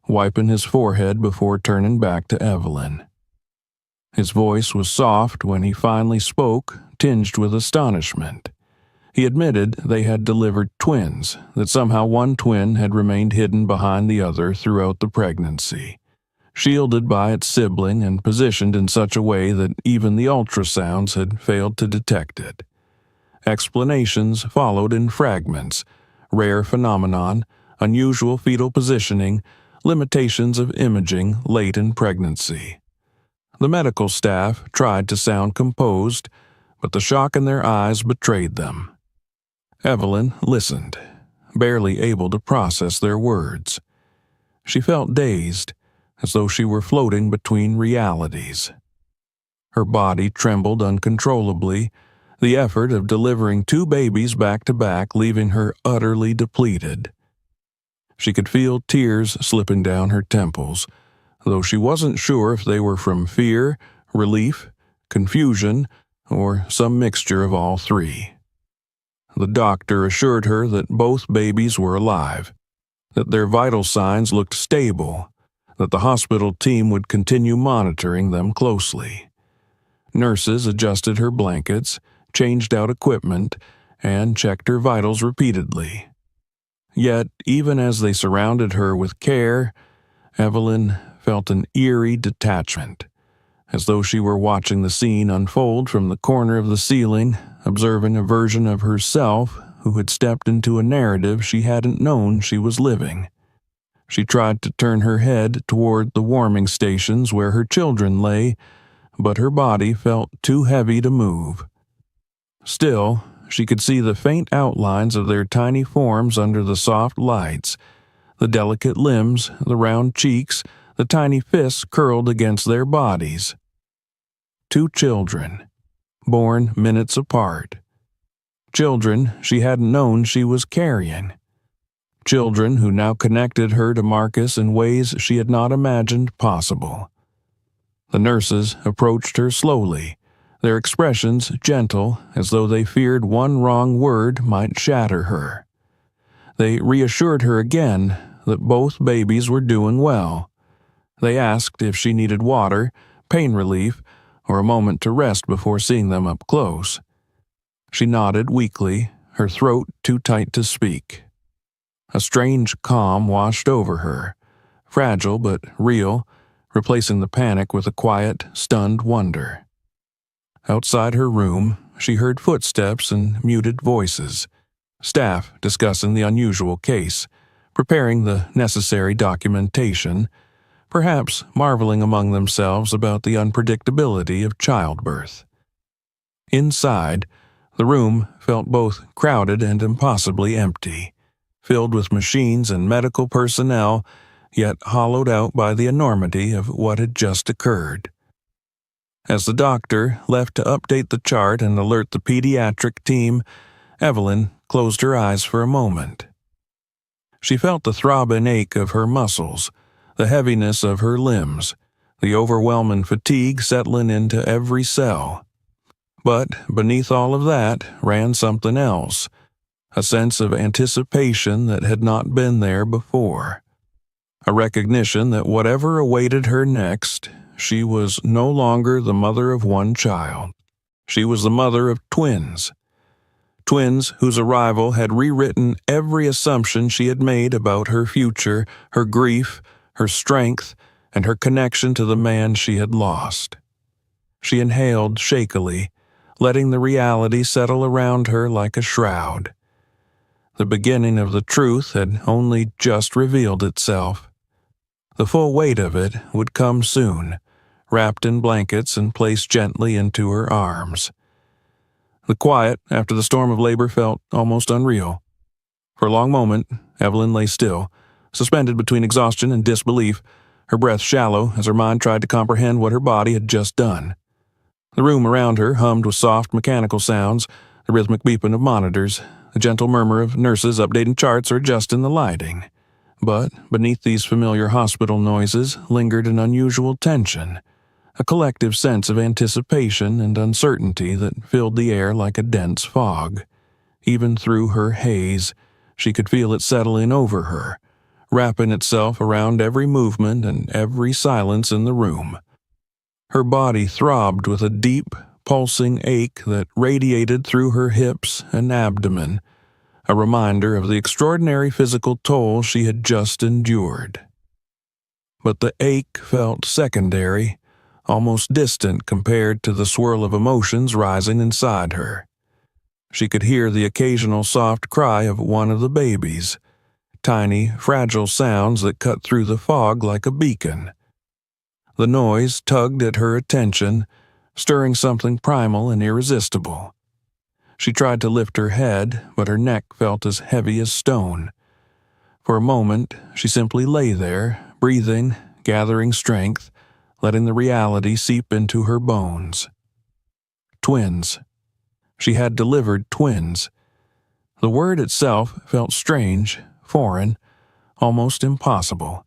wiping his forehead before turning back to Evelyn. His voice was soft when he finally spoke, tinged with astonishment. He admitted they had delivered twins, that somehow one twin had remained hidden behind the other throughout the pregnancy, shielded by its sibling and positioned in such a way that even the ultrasounds had failed to detect it. Explanations followed in fragments: rare phenomenon, unusual fetal positioning, limitations of imaging late in pregnancy. The medical staff tried to sound composed, but the shock in their eyes betrayed them. Evelyn listened, barely able to process their words. She felt dazed, as though she were floating between realities. Her body trembled uncontrollably, the effort of delivering 2 babies back to back leaving her utterly depleted. She could feel tears slipping down her temples, though she wasn't sure if they were from fear, relief, confusion, or some mixture of all 3. The doctor assured her that both babies were alive, that their vital signs looked stable, that the hospital team would continue monitoring them closely. Nurses adjusted her blankets, changed out equipment, and checked her vitals repeatedly. Yet, even as they surrounded her with care, Evelyn felt an eerie detachment, as though she were watching the scene unfold from the corner of the ceiling, observing a version of herself who had stepped into a narrative she hadn't known she was living. She tried to turn her head toward the warming stations where her children lay, but her body felt too heavy to move. Still, she could see the faint outlines of their tiny forms under the soft lights, the delicate limbs, the round cheeks, the tiny fists curled against their bodies. 2 children, born minutes apart. Children she hadn't known she was carrying. Children who now connected her to Marcus in ways she had not imagined possible. The nurses approached her slowly, their expressions gentle, as though they feared one wrong word might shatter her. They reassured her again that both babies were doing well. They asked if she needed water, pain relief, or a moment to rest before seeing them up close. She nodded weakly, her throat too tight to speak. A strange calm washed over her, fragile but real, replacing the panic with a quiet, stunned wonder. Outside her room, she heard footsteps and muted voices, staff discussing the unusual case, preparing the necessary documentation, perhaps marveling among themselves about the unpredictability of childbirth. Inside, the room felt both crowded and impossibly empty, filled with machines and medical personnel, yet hollowed out by the enormity of what had just occurred. As the doctor left to update the chart and alert the pediatric team, Evelyn closed her eyes for a moment. She felt the throb and ache of her muscles, the heaviness of her limbs, the overwhelming fatigue settling into every cell. But beneath all of that ran something else, a sense of anticipation that had not been there before. A recognition that whatever awaited her next, she was no longer the mother of one child. She was the mother of twins. Twins whose arrival had rewritten every assumption she had made about her future, her grief, her strength, and her connection to the man she had lost. She inhaled shakily, letting the reality settle around her like a shroud. The beginning of the truth had only just revealed itself. The full weight of it would come soon, wrapped in blankets and placed gently into her arms. The quiet after the storm of labor felt almost unreal. For a long moment, Evelyn lay still, suspended between exhaustion and disbelief, her breath shallow as her mind tried to comprehend what her body had just done. The room around her hummed with soft mechanical sounds, the rhythmic beeping of monitors, the gentle murmur of nurses updating charts or adjusting the lighting. But beneath these familiar hospital noises lingered an unusual tension, a collective sense of anticipation and uncertainty that filled the air like a dense fog. Even through her haze, she could feel it settling over her, wrapping itself around every movement and every silence in the room. Her body throbbed with a deep, pulsing ache that radiated through her hips and abdomen, a reminder of the extraordinary physical toll she had just endured. But the ache felt secondary, almost distant compared to the swirl of emotions rising inside her. She could hear the occasional soft cry of one of the babies, tiny, fragile sounds that cut through the fog like a beacon. The noise tugged at her attention, stirring something primal and irresistible. She tried to lift her head, but her neck felt as heavy as stone. For a moment, she simply lay there, breathing, gathering strength, letting the reality seep into her bones. Twins. She had delivered twins. The word itself felt strange, foreign, almost impossible.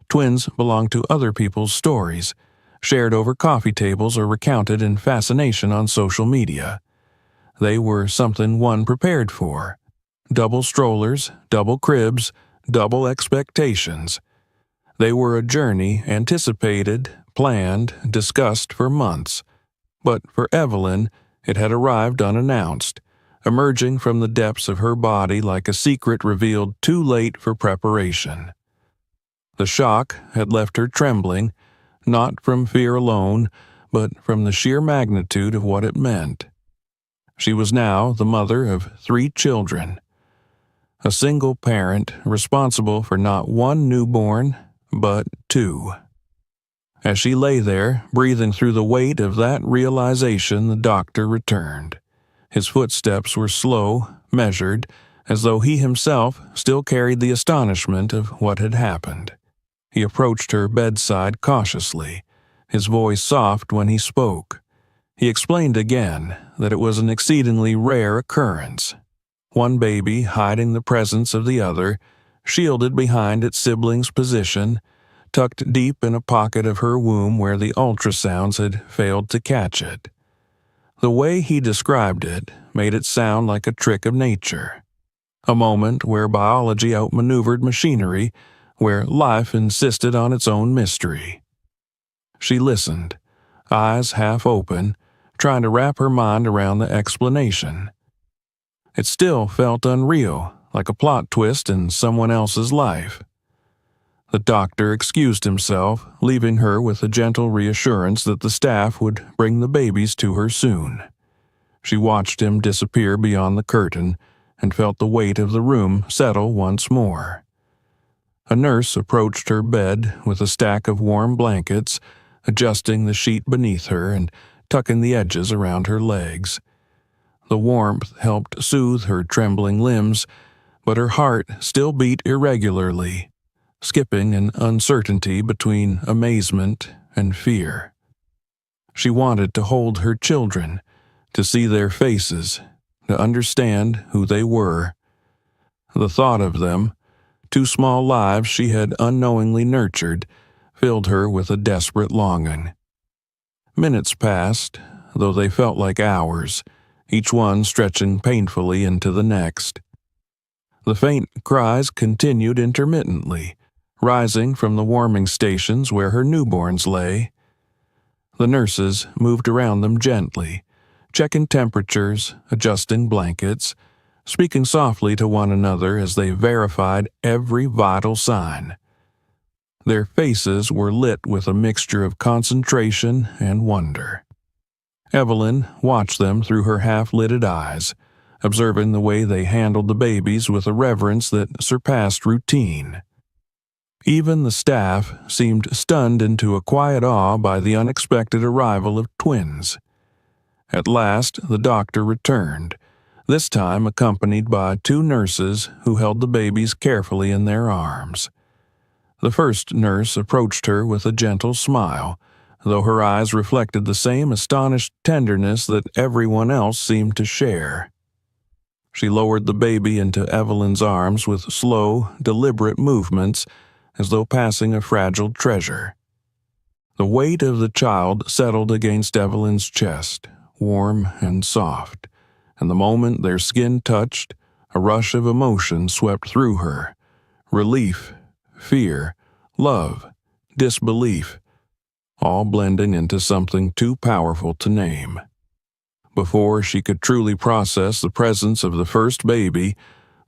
Twins belonged to other people's stories, shared over coffee tables or recounted in fascination on social media. They were something one prepared for. Double strollers, double cribs, double expectations. They were a journey anticipated, planned, discussed for months. But for Evelyn, it had arrived unannounced, emerging from the depths of her body like a secret revealed too late for preparation. The shock had left her trembling, not from fear alone, but from the sheer magnitude of what it meant. She was now the mother of 3 children, a single parent responsible for not one newborn, but 2. As she lay there, breathing through the weight of that realization, the doctor returned. His footsteps were slow, measured, as though he himself still carried the astonishment of what had happened. He approached her bedside cautiously, his voice soft when he spoke. He explained again that it was an exceedingly rare occurrence. One baby hiding the presence of the other, shielded behind its sibling's position, tucked deep in a pocket of her womb where the ultrasounds had failed to catch it. The way he described it made it sound like a trick of nature, a moment where biology outmaneuvered machinery, where life insisted on its own mystery. She listened, eyes half open, trying to wrap her mind around the explanation. It still felt unreal, like a plot twist in someone else's life. The doctor excused himself, leaving her with a gentle reassurance that the staff would bring the babies to her soon. She watched him disappear beyond the curtain and felt the weight of the room settle once more. A nurse approached her bed with a stack of warm blankets, adjusting the sheet beneath her and tucking the edges around her legs. The warmth helped soothe her trembling limbs, but her heart still beat irregularly, skipping in uncertainty between amazement and fear. She wanted to hold her children, to see their faces, to understand who they were. The thought of them, 2 small lives she had unknowingly nurtured, filled her with a desperate longing. Minutes passed, though they felt like hours, each one stretching painfully into the next. The faint cries continued intermittently, rising from the warming stations where her newborns lay. The nurses moved around them gently, checking temperatures, adjusting blankets, speaking softly to one another as they verified every vital sign. Their faces were lit with a mixture of concentration and wonder. Evelyn watched them through her half-lidded eyes, observing the way they handled the babies with a reverence that surpassed routine. Even the staff seemed stunned into a quiet awe by the unexpected arrival of twins. At last, the doctor returned, this time accompanied by 2 nurses who held the babies carefully in their arms. The first nurse approached her with a gentle smile, though her eyes reflected the same astonished tenderness that everyone else seemed to share. She lowered the baby into Evelyn's arms with slow, deliberate movements, as though passing a fragile treasure. The weight of the child settled against Evelyn's chest, warm and soft, and the moment their skin touched, a rush of emotion swept through her. Relief, fear, love, disbelief, all blending into something too powerful to name. Before she could truly process the presence of the first baby,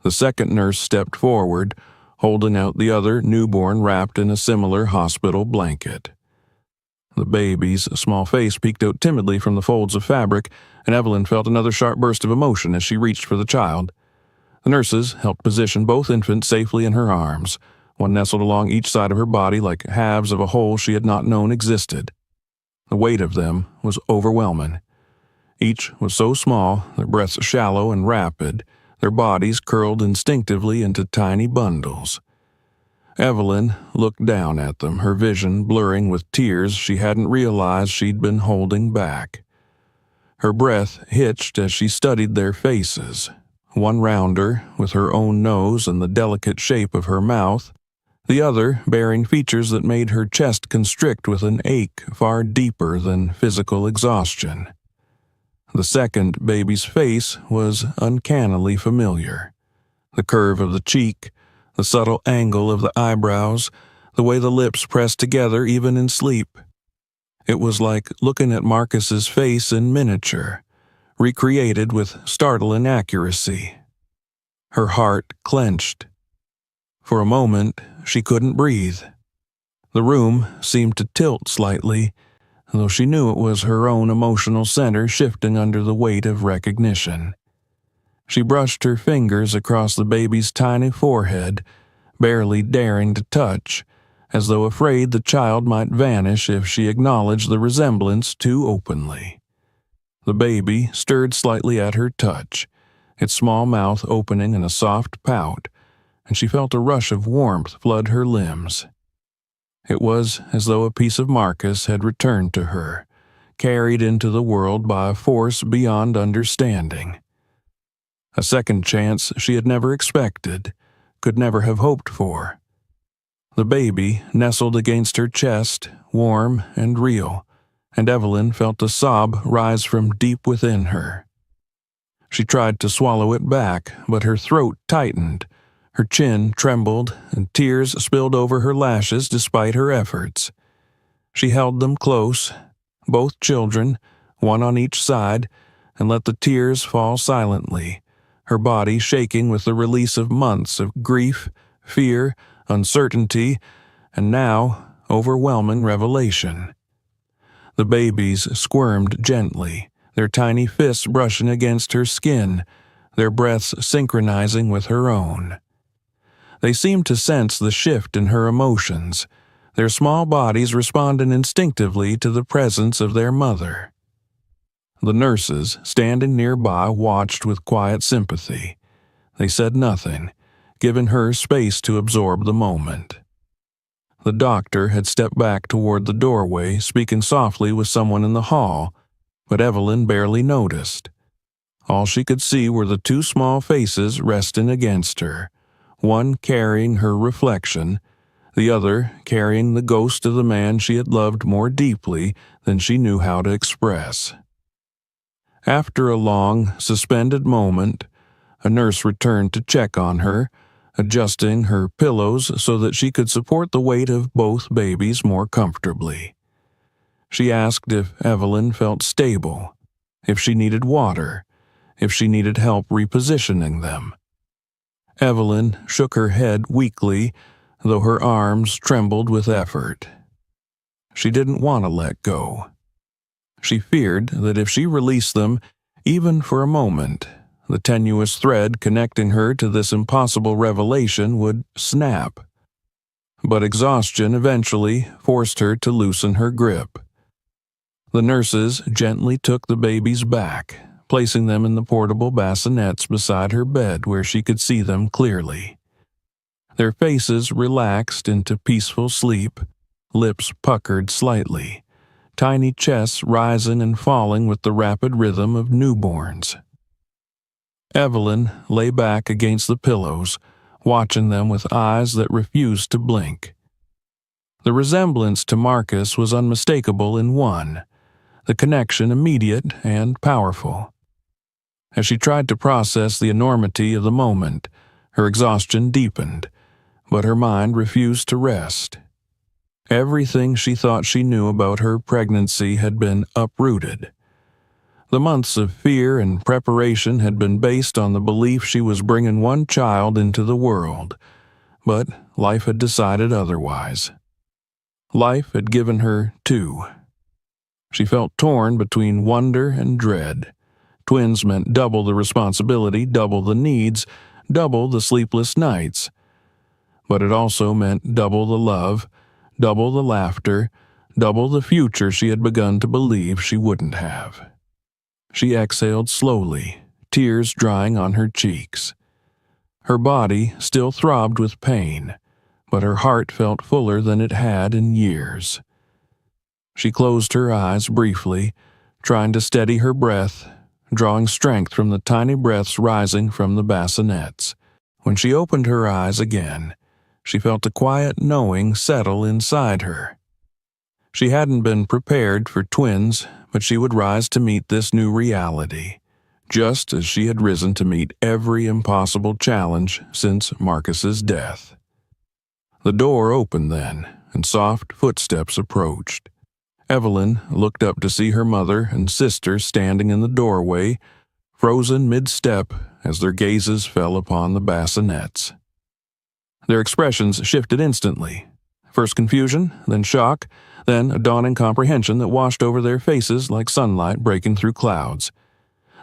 the second nurse stepped forward, holding out the other newborn wrapped in a similar hospital blanket. The baby's small face peeked out timidly from the folds of fabric, and Evelyn felt another sharp burst of emotion as she reached for the child. The nurses helped position both infants safely in her arms, one nestled along each side of her body like halves of a whole she had not known existed. The weight of them was overwhelming. Each was so small, their breaths shallow and rapid, their bodies curled instinctively into tiny bundles. Evelyn looked down at them, her vision blurring with tears she hadn't realized she'd been holding back. Her breath hitched as she studied their faces, one rounder, with her own nose and the delicate shape of her mouth, the other bearing features that made her chest constrict with an ache far deeper than physical exhaustion. The second baby's face was uncannily familiar. The curve of the cheek, the subtle angle of the eyebrows, the way the lips pressed together even in sleep. It was like looking at Marcus's face in miniature, recreated with startling accuracy. Her heart clenched. For a moment, she couldn't breathe. The room seemed to tilt slightly, though she knew it was her own emotional center shifting under the weight of recognition. She brushed her fingers across the baby's tiny forehead, barely daring to touch, as though afraid the child might vanish if she acknowledged the resemblance too openly. The baby stirred slightly at her touch, its small mouth opening in a soft pout, and she felt a rush of warmth flood her limbs. It was as though a piece of Marcus had returned to her, carried into the world by a force beyond understanding. A second chance she had never expected, could never have hoped for. The baby nestled against her chest, warm and real, and Evelyn felt a sob rise from deep within her. She tried to swallow it back, but her throat tightened, her chin trembled, and tears spilled over her lashes despite her efforts. She held them close, both children, one on each side, and let the tears fall silently, her body shaking with the release of months of grief, fear, uncertainty, and now overwhelming revelation. The babies squirmed gently, their tiny fists brushing against her skin, their breaths synchronizing with her own. They seemed to sense the shift in her emotions, their small bodies responding instinctively to the presence of their mother. The nurses, standing nearby, watched with quiet sympathy. They said nothing, giving her space to absorb the moment. The doctor had stepped back toward the doorway, speaking softly with someone in the hall, but Evelyn barely noticed. All she could see were the two small faces resting against her, one carrying her reflection, the other carrying the ghost of the man she had loved more deeply than she knew how to express. After a long, suspended moment, a nurse returned to check on her, adjusting her pillows so that she could support the weight of both babies more comfortably. She asked if Evelyn felt stable, if she needed water, if she needed help repositioning them. Evelyn shook her head weakly, though her arms trembled with effort. She didn't want to let go. She feared that if she released them, even for a moment, the tenuous thread connecting her to this impossible revelation would snap. But exhaustion eventually forced her to loosen her grip. The nurses gently took the babies back, placing them in the portable bassinets beside her bed where she could see them clearly. Their faces relaxed into peaceful sleep, lips puckered slightly, tiny chests rising and falling with the rapid rhythm of newborns. Evelyn lay back against the pillows, watching them with eyes that refused to blink. The resemblance to Marcus was unmistakable in one, the connection immediate and powerful. As she tried to process the enormity of the moment, her exhaustion deepened, but her mind refused to rest. Everything she thought she knew about her pregnancy had been uprooted. The months of fear and preparation had been based on the belief she was bringing one child into the world, but life had decided otherwise. Life had given her two. She felt torn between wonder and dread. Twins meant double the responsibility, double the needs, double the sleepless nights. But it also meant double the love, double the laughter, double the future she had begun to believe she wouldn't have. She exhaled slowly, tears drying on her cheeks. Her body still throbbed with pain, but her heart felt fuller than it had in years. She closed her eyes briefly, trying to steady her breath, drawing strength from the tiny breaths rising from the bassinets. When she opened her eyes again, she felt a quiet knowing settle inside her. She hadn't been prepared for twins, but she would rise to meet this new reality, just as she had risen to meet every impossible challenge since Marcus's death. The door opened then, and soft footsteps approached. Evelyn looked up to see her mother and sister standing in the doorway, frozen mid-step as their gazes fell upon the bassinets. Their expressions shifted instantly. First confusion, then shock, then a dawning comprehension that washed over their faces like sunlight breaking through clouds.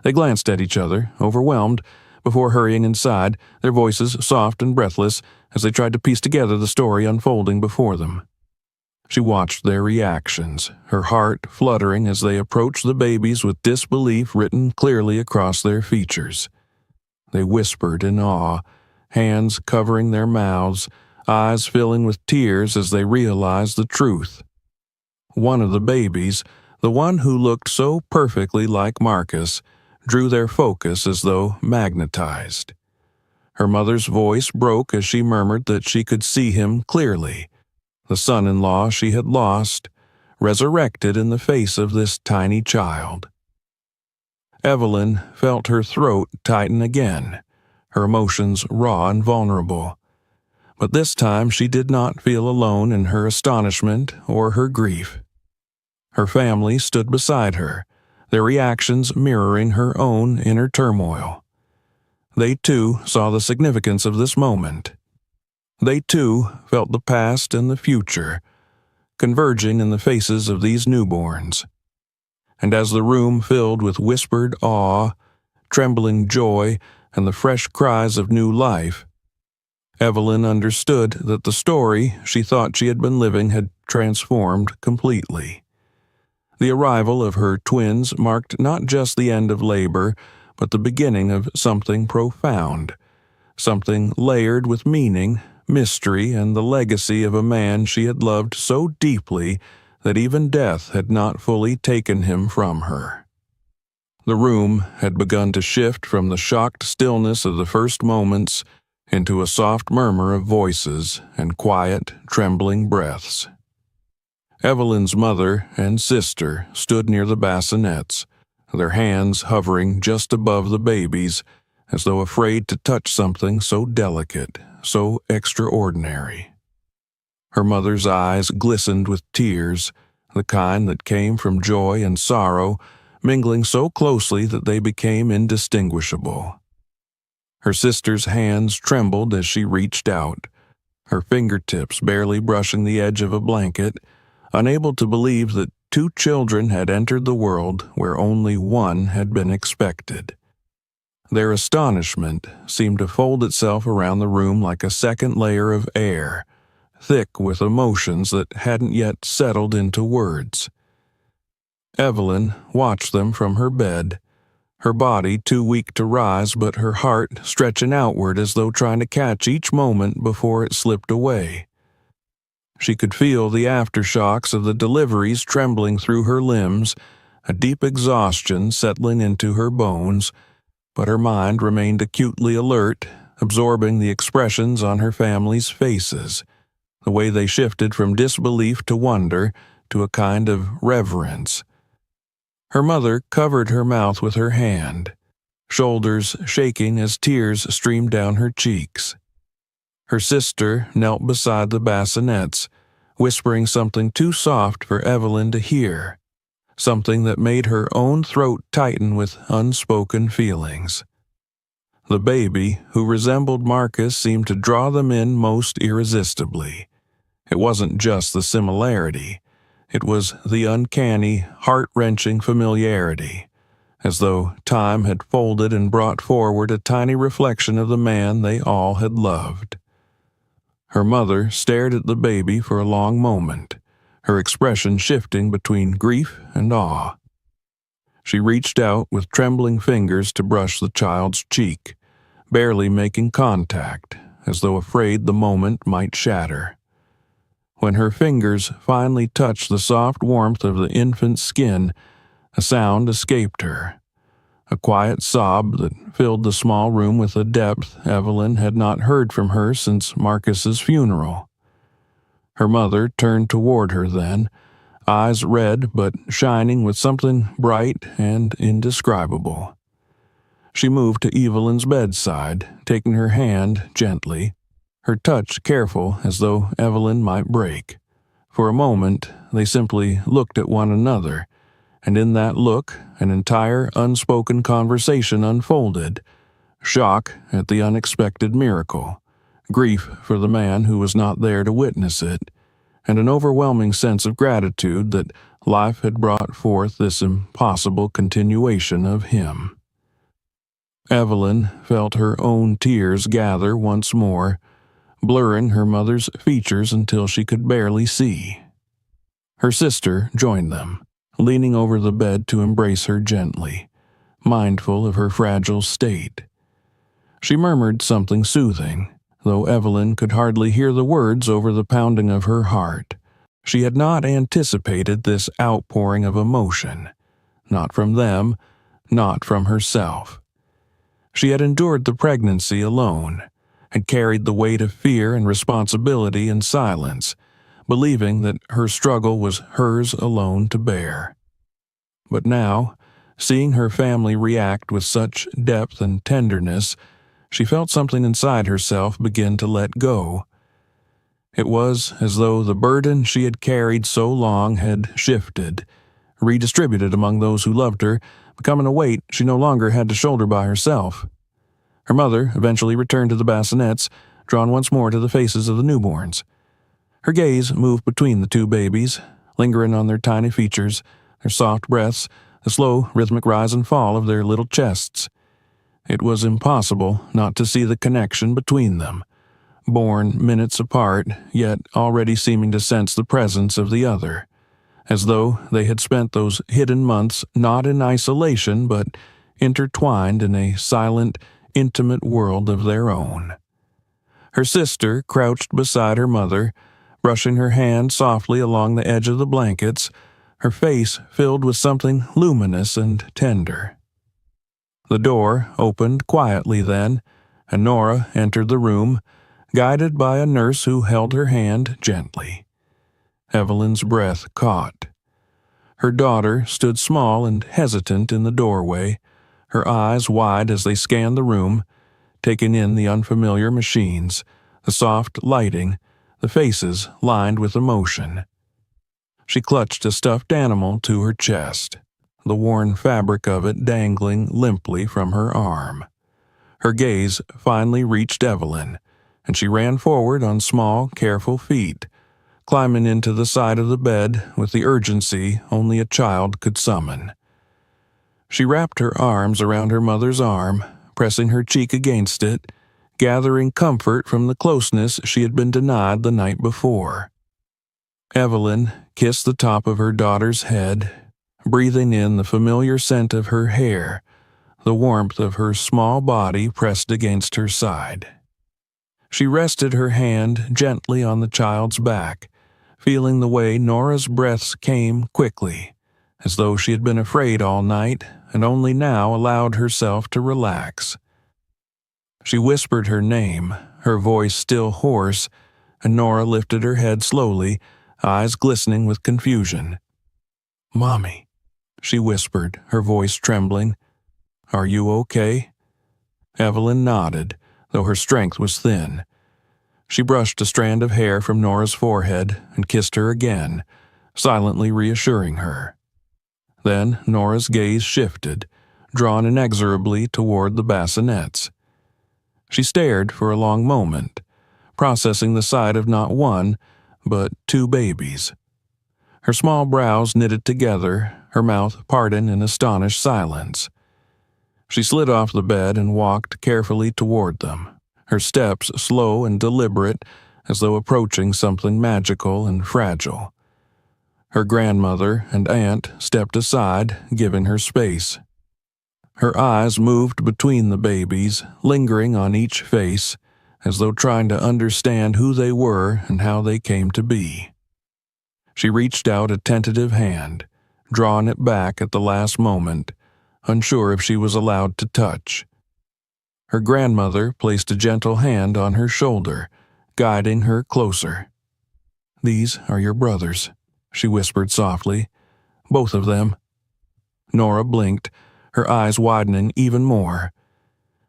They glanced at each other, overwhelmed, before hurrying inside, their voices soft and breathless as they tried to piece together the story unfolding before them. She watched their reactions, her heart fluttering as they approached the babies with disbelief written clearly across their features. They whispered in awe, hands covering their mouths, eyes filling with tears as they realized the truth. One of the babies, the one who looked so perfectly like Marcus, drew their focus as though magnetized. Her mother's voice broke as she murmured that she could see him clearly, the son-in-law she had lost, resurrected in the face of this tiny child. Evelyn felt her throat tighten again, her emotions raw and vulnerable. But this time she did not feel alone in her astonishment or her grief. Her family stood beside her, their reactions mirroring her own inner turmoil. They too saw the significance of this moment. They too felt the past and the future, converging in the faces of these newborns. And as the room filled with whispered awe, trembling joy, and the fresh cries of new life, Evelyn understood that the story she thought she had been living had transformed completely. The arrival of her twins marked not just the end of labor, but the beginning of something profound, something layered with meaning, mystery, and the legacy of a man she had loved so deeply that even death had not fully taken him from her. The room had begun to shift from the shocked stillness of the first moments into a soft murmur of voices and quiet, trembling breaths. Evelyn's mother and sister stood near the bassinets, their hands hovering just above the babies, as though afraid to touch something so delicate, so extraordinary. Her mother's eyes glistened with tears, the kind that came from joy and sorrow, mingling so closely that they became indistinguishable. Her sister's hands trembled as she reached out, her fingertips barely brushing the edge of a blanket, unable to believe that two children had entered the world where only one had been expected. Their astonishment seemed to fold itself around the room like a second layer of air, thick with emotions that hadn't yet settled into words. Evelyn watched them from her bed, her body too weak to rise but her heart stretching outward as though trying to catch each moment before it slipped away. She could feel the aftershocks of the deliveries trembling through her limbs, a deep exhaustion settling into her bones, but her mind remained acutely alert, absorbing the expressions on her family's faces, the way they shifted from disbelief to wonder to a kind of reverence. Her mother covered her mouth with her hand, shoulders shaking as tears streamed down her cheeks. Her sister knelt beside the bassinets, whispering something too soft for Evelyn to hear, something that made her own throat tighten with unspoken feelings. The baby, who resembled Marcus, seemed to draw them in most irresistibly. It wasn't just the similarity. It was the uncanny, heart-wrenching familiarity, as though time had folded and brought forward a tiny reflection of the man they all had loved. Her mother stared at the baby for a long moment, her expression shifting between grief and awe. She reached out with trembling fingers to brush the child's cheek, barely making contact, as though afraid the moment might shatter. When her fingers finally touched the soft warmth of the infant's skin, a sound escaped her, a quiet sob that filled the small room with a depth Evelyn had not heard from her since Marcus's funeral. Her mother turned toward her then, eyes red but shining with something bright and indescribable. She moved to Evelyn's bedside, taking her hand gently, her touch careful as though Evelyn might break, For a moment, they simply looked at one another, and in that look, an entire unspoken conversation unfolded. Shock at the unexpected miracle, grief for the man who was not there to witness it, and an overwhelming sense of gratitude that life had brought forth this impossible continuation of him. Evelyn felt her own tears gather once more, blurring her mother's features until she could barely see. Her sister joined them, leaning over the bed to embrace her gently, mindful of her fragile state. She murmured something soothing, though Evelyn could hardly hear the words over the pounding of her heart. She had not anticipated this outpouring of emotion, not from them, not from herself. She had endured the pregnancy alone, had carried the weight of fear and responsibility in silence, believing that her struggle was hers alone to bear. But now, seeing her family react with such depth and tenderness, she felt something inside herself begin to let go. It was as though the burden she had carried so long had shifted, redistributed among those who loved her, becoming a weight she no longer had to shoulder by herself. Her mother eventually returned to the bassinets, drawn once more to the faces of the newborns. Her gaze moved between the two babies, lingering on their tiny features, their soft breaths, the slow, rhythmic rise and fall of their little chests. It was impossible not to see the connection between them, born minutes apart, yet already seeming to sense the presence of the other, as though they had spent those hidden months not in isolation but intertwined in a silent, intimate world of their own. Her sister crouched beside her mother, brushing her hand softly along the edge of the blankets, her face filled with something luminous and tender. The door opened quietly then, and Nora entered the room, guided by a nurse who held her hand gently. Evelyn's breath caught. Her daughter stood small and hesitant in the doorway, her eyes wide as they scanned the room, taking in the unfamiliar machines, the soft lighting, the faces lined with emotion. She clutched a stuffed animal to her chest, the worn fabric of it dangling limply from her arm. Her gaze finally reached Evelyn, and she ran forward on small, careful feet, climbing into the side of the bed with the urgency only a child could summon. She wrapped her arms around her mother's arm, pressing her cheek against it, gathering comfort from the closeness she had been denied the night before. Evelyn kissed the top of her daughter's head, breathing in the familiar scent of her hair, the warmth of her small body pressed against her side. She rested her hand gently on the child's back, feeling the way Nora's breaths came quickly, as though she had been afraid all night and only now allowed herself to relax. She whispered her name, her voice still hoarse, and Nora lifted her head slowly, eyes glistening with confusion. "Mommy," she whispered, her voice trembling. "Are you okay?" Evelyn nodded, though her strength was thin. She brushed a strand of hair from Nora's forehead and kissed her again, silently reassuring her. Then Nora's gaze shifted, drawn inexorably toward the bassinets. She stared for a long moment, processing the sight of not one, but two babies. Her small brows knitted together, her mouth parted in astonished silence. She slid off the bed and walked carefully toward them, her steps slow and deliberate, as though approaching something magical and fragile. Her grandmother and aunt stepped aside, giving her space. Her eyes moved between the babies, lingering on each face, as though trying to understand who they were and how they came to be. She reached out a tentative hand, drawing it back at the last moment, unsure if she was allowed to touch. Her grandmother placed a gentle hand on her shoulder, guiding her closer. "These are your brothers," she whispered softly. "Both of them." Nora blinked, her eyes widening even more.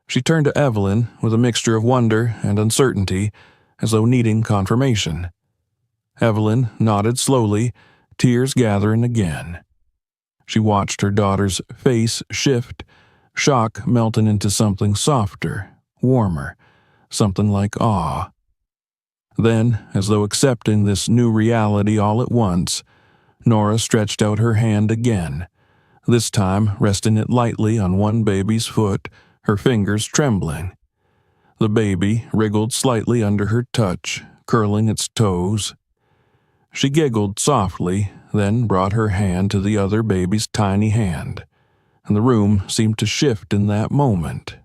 She turned to Evelyn with a mixture of wonder and uncertainty, as though needing confirmation. Evelyn nodded slowly, tears gathering again. She watched her daughter's face shift, shock melting into something softer, warmer, something like awe. Then, as though accepting this new reality all at once, Nora stretched out her hand again, this time resting it lightly on one baby's foot, her fingers trembling. The baby wriggled slightly under her touch, curling its toes. She giggled softly, then brought her hand to the other baby's tiny hand, and the room seemed to shift in that moment.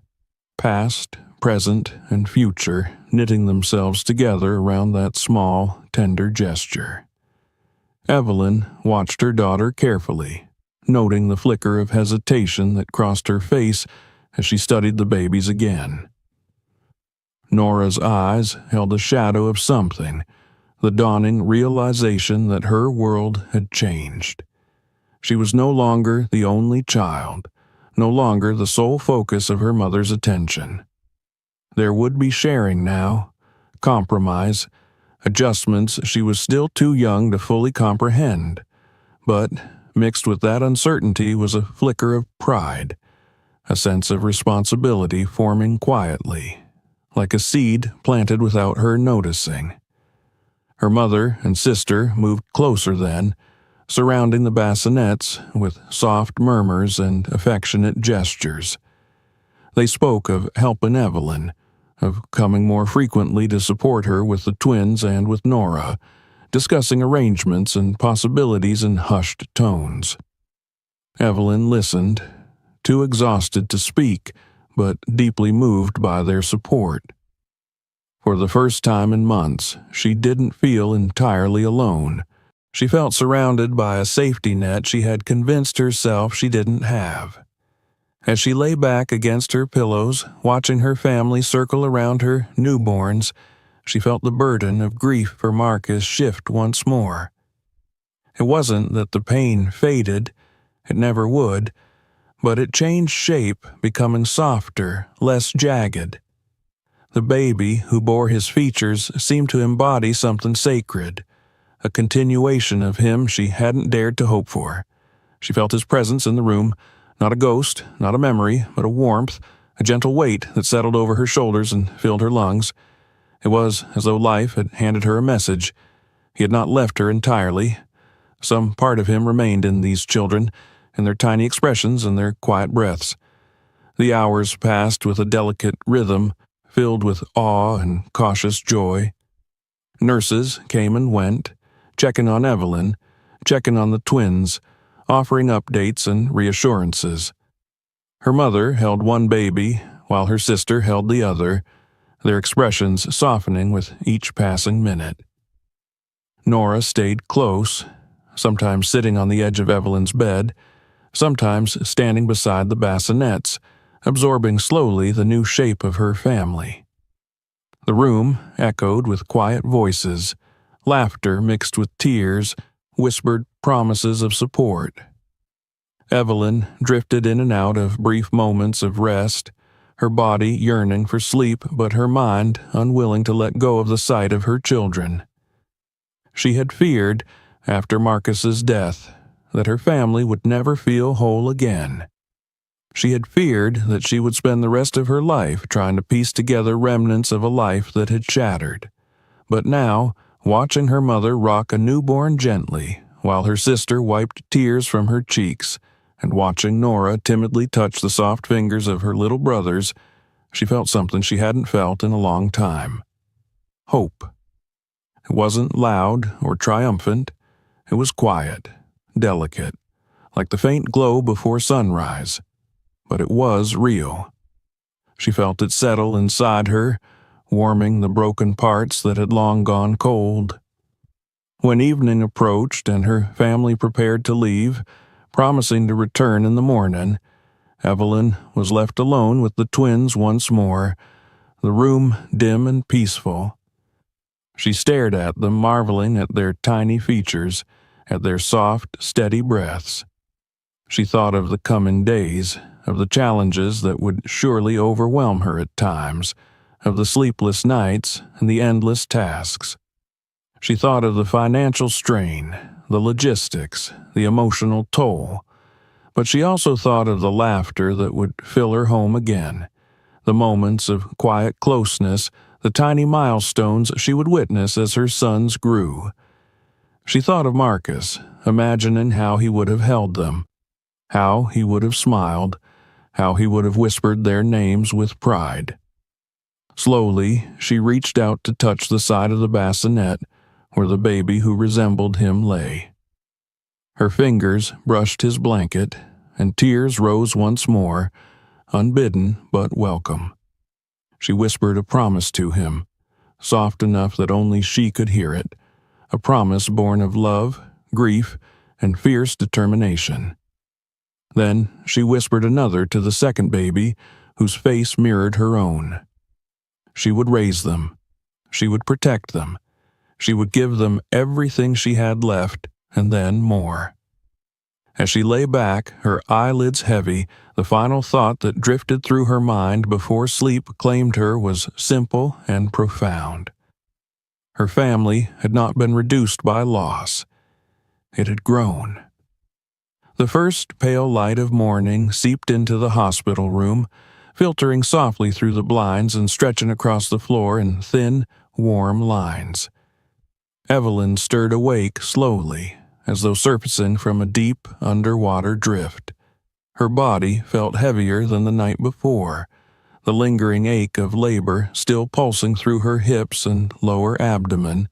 Past, present, and future knitting themselves together around that small, tender gesture. Evelyn watched her daughter carefully, noting the flicker of hesitation that crossed her face as she studied the babies again. Nora's eyes held a shadow of something, the dawning realization that her world had changed. She was no longer the only child, no longer the sole focus of her mother's attention. There would be sharing now, compromise, adjustments she was still too young to fully comprehend, but mixed with that uncertainty was a flicker of pride, a sense of responsibility forming quietly, like a seed planted without her noticing. Her mother and sister moved closer then, surrounding the bassinets with soft murmurs and affectionate gestures. They spoke of helping Evelyn, of coming more frequently to support her with the twins and with Nora, discussing arrangements and possibilities in hushed tones. Evelyn listened, too exhausted to speak, but deeply moved by their support. For the first time in months, she didn't feel entirely alone. She felt surrounded by a safety net she had convinced herself she didn't have. As she lay back against her pillows, watching her family circle around her newborns, she felt the burden of grief for Marcus shift once more. It wasn't that the pain faded, it never would, but it changed shape, becoming softer, less jagged. The baby who bore his features seemed to embody something sacred, a continuation of him she hadn't dared to hope for. She felt his presence in the room, not a ghost, not a memory, but a warmth, a gentle weight that settled over her shoulders and filled her lungs. It was as though life had handed her a message. He had not left her entirely. Some part of him remained in these children, in their tiny expressions and their quiet breaths. The hours passed with a delicate rhythm, filled with awe and cautious joy. Nurses came and went, checking on Evelyn, checking on the twins, offering updates and reassurances. Her mother held one baby, while her sister held the other, their expressions softening with each passing minute. Nora stayed close, sometimes sitting on the edge of Evelyn's bed, sometimes standing beside the bassinets, absorbing slowly the new shape of her family. The room echoed with quiet voices, laughter mixed with tears, whispered promises of support. Evelyn drifted in and out of brief moments of rest, her body yearning for sleep but her mind unwilling to let go of the sight of her children. She had feared, after Marcus's death, that her family would never feel whole again. She had feared that she would spend the rest of her life trying to piece together remnants of a life that had shattered. But now, watching her mother rock a newborn gently, while her sister wiped tears from her cheeks, and watching Nora timidly touch the soft fingers of her little brothers, she felt something she hadn't felt in a long time. Hope. It wasn't loud or triumphant. It was quiet, delicate, like the faint glow before sunrise. But it was real. She felt it settle inside her, warming the broken parts that had long gone cold. When evening approached and her family prepared to leave, promising to return in the morning, Evelyn was left alone with the twins once more, the room dim and peaceful. She stared at them, marveling at their tiny features, at their soft, steady breaths. She thought of the coming days, of the challenges that would surely overwhelm her at times, of the sleepless nights and the endless tasks. She thought of the financial strain, the logistics, the emotional toll, but she also thought of the laughter that would fill her home again, the moments of quiet closeness, the tiny milestones she would witness as her sons grew. She thought of Marcus, imagining how he would have held them, how he would have smiled, how he would have whispered their names with pride. Slowly, she reached out to touch the side of the bassinet where the baby who resembled him lay. Her fingers brushed his blanket, and tears rose once more, unbidden but welcome. She whispered a promise to him, soft enough that only she could hear it, a promise born of love, grief, and fierce determination. Then she whispered another to the second baby, whose face mirrored her own. She would raise them. She would protect them. She would give them everything she had left, and then more. As she lay back, her eyelids heavy, the final thought that drifted through her mind before sleep claimed her was simple and profound. Her family had not been reduced by loss. It had grown. The first pale light of morning seeped into the hospital room, filtering softly through the blinds and stretching across the floor in thin, warm lines. Evelyn stirred awake slowly, as though surfacing from a deep, underwater drift. Her body felt heavier than the night before, the lingering ache of labor still pulsing through her hips and lower abdomen,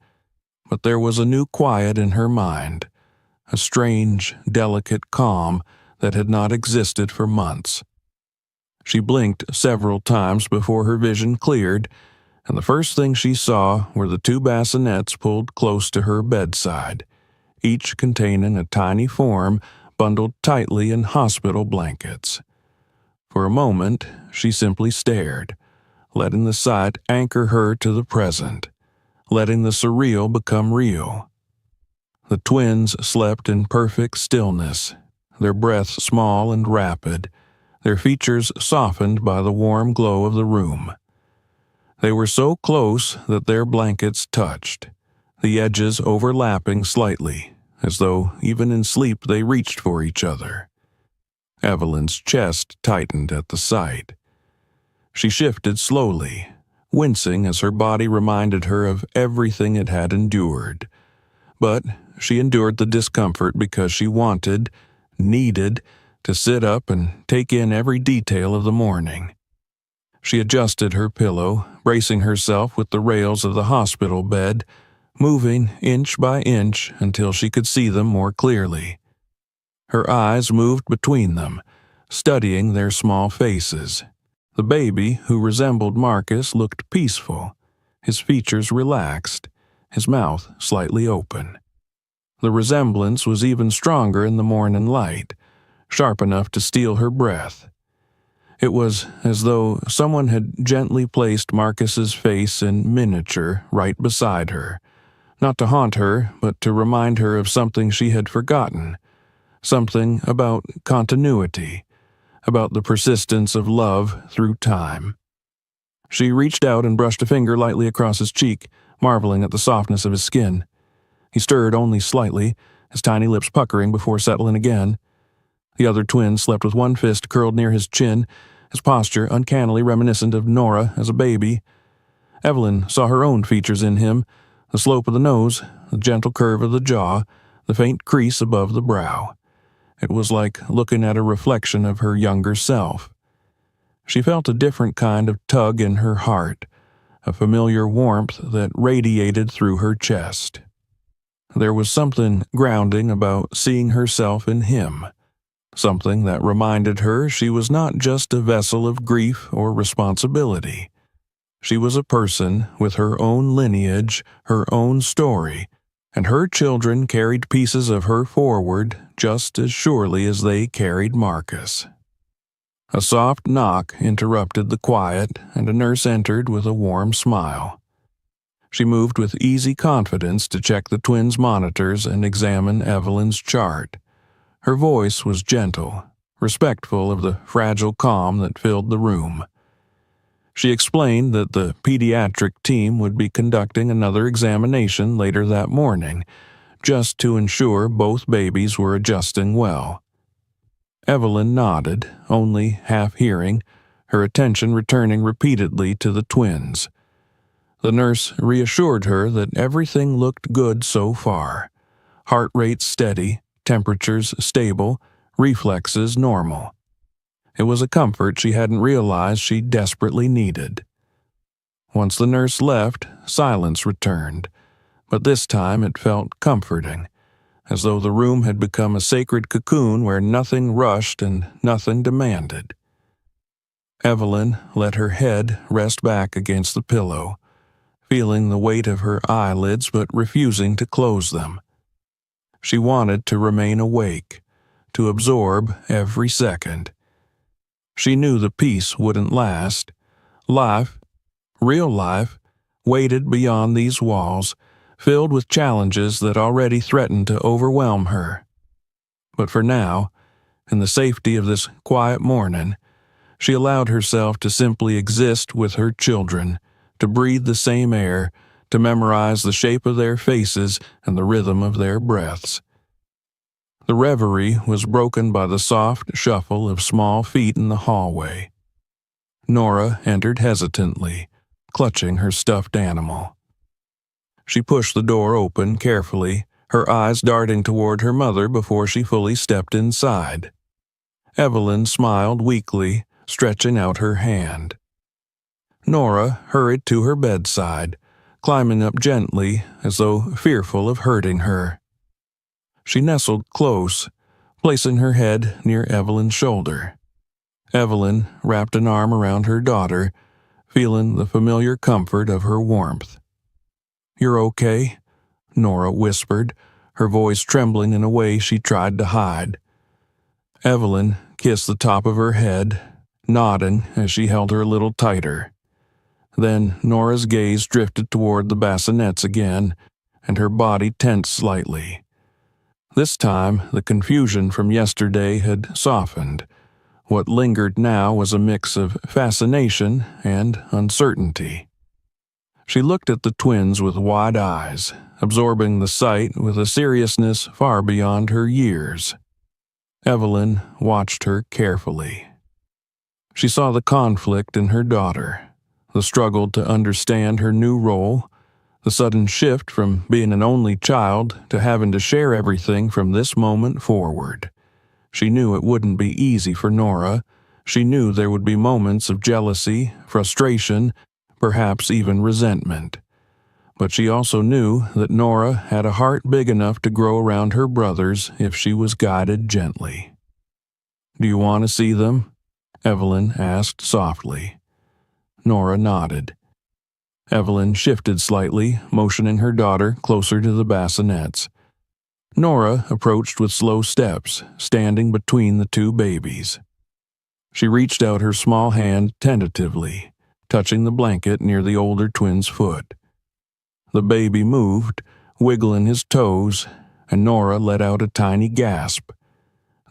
but there was a new quiet in her mind, a strange, delicate calm that had not existed for months. She blinked several times before her vision cleared, and the first thing she saw were the two bassinets pulled close to her bedside, each containing a tiny form bundled tightly in hospital blankets. For a moment, she simply stared, letting the sight anchor her to the present, letting the surreal become real. The twins slept in perfect stillness, their breaths small and rapid, their features softened by the warm glow of the room. They were so close that their blankets touched, the edges overlapping slightly, as though even in sleep they reached for each other. Evelyn's chest tightened at the sight. She shifted slowly, wincing as her body reminded her of everything it had endured. But she endured the discomfort because she needed, to sit up and take in every detail of the morning. She adjusted her pillow, bracing herself with the rails of the hospital bed, moving inch by inch until she could see them more clearly. Her eyes moved between them, studying their small faces. The baby, who resembled Marcus, looked peaceful, his features relaxed, his mouth slightly open. The resemblance was even stronger in the morning light, sharp enough to steal her breath. It was as though someone had gently placed Marcus's face in miniature right beside her, not to haunt her, but to remind her of something she had forgotten, something about continuity, about the persistence of love through time. She reached out and brushed a finger lightly across his cheek, marveling at the softness of his skin. He stirred only slightly, his tiny lips puckering before settling again. The other twin slept with one fist curled near his chin, his posture uncannily reminiscent of Nora as a baby. Evelyn saw her own features in him, the slope of the nose, the gentle curve of the jaw, the faint crease above the brow. It was like looking at a reflection of her younger self. She felt a different kind of tug in her heart, a familiar warmth that radiated through her chest. There was something grounding about seeing herself in him, something that reminded her she was not just a vessel of grief or responsibility. She was a person with her own lineage, her own story, and her children carried pieces of her forward just as surely as they carried Marcus. A soft knock interrupted the quiet, and a nurse entered with a warm smile. She moved with easy confidence to check the twins' monitors and examine Evelyn's chart. Her voice was gentle, respectful of the fragile calm that filled the room. She explained that the pediatric team would be conducting another examination later that morning, just to ensure both babies were adjusting well. Evelyn nodded, only half hearing, her attention returning repeatedly to the twins. The nurse reassured her that everything looked good so far. Heart rate steady, temperatures stable, reflexes normal. It was a comfort she hadn't realized she desperately needed. Once the nurse left, silence returned, but this time it felt comforting, as though the room had become a sacred cocoon where nothing rushed and nothing demanded. Evelyn let her head rest back against the pillow, feeling the weight of her eyelids but refusing to close them. She wanted to remain awake, to absorb every second. She knew the peace wouldn't last. Life, real life, waited beyond these walls, filled with challenges that already threatened to overwhelm her. But for now, in the safety of this quiet morning, she allowed herself to simply exist with her children, to breathe the same air, to memorize the shape of their faces and the rhythm of their breaths. The reverie was broken by the soft shuffle of small feet in the hallway. Nora entered hesitantly, clutching her stuffed animal. She pushed the door open carefully, her eyes darting toward her mother before she fully stepped inside. Evelyn smiled weakly, stretching out her hand. Nora hurried to her bedside, climbing up gently as though fearful of hurting her. She nestled close, placing her head near Evelyn's shoulder. Evelyn wrapped an arm around her daughter, feeling the familiar comfort of her warmth. "You're okay?" Nora whispered, her voice trembling in a way she tried to hide. Evelyn kissed the top of her head, nodding as she held her a little tighter. Then Nora's gaze drifted toward the bassinets again, and her body tensed slightly. This time, the confusion from yesterday had softened. What lingered now was a mix of fascination and uncertainty. She looked at the twins with wide eyes, absorbing the sight with a seriousness far beyond her years. Evelyn watched her carefully. She saw the conflict in her daughter, the struggle to understand her new role, the sudden shift from being an only child to having to share everything from this moment forward. She knew it wouldn't be easy for Nora. She knew there would be moments of jealousy, frustration, perhaps even resentment. But she also knew that Nora had a heart big enough to grow around her brothers if she was guided gently. "Do you want to see them?" Evelyn asked softly. Nora nodded. Evelyn shifted slightly, motioning her daughter closer to the bassinets. Nora approached with slow steps, standing between the two babies. She reached out her small hand tentatively, touching the blanket near the older twin's foot. The baby moved, wiggling his toes, and Nora let out a tiny gasp.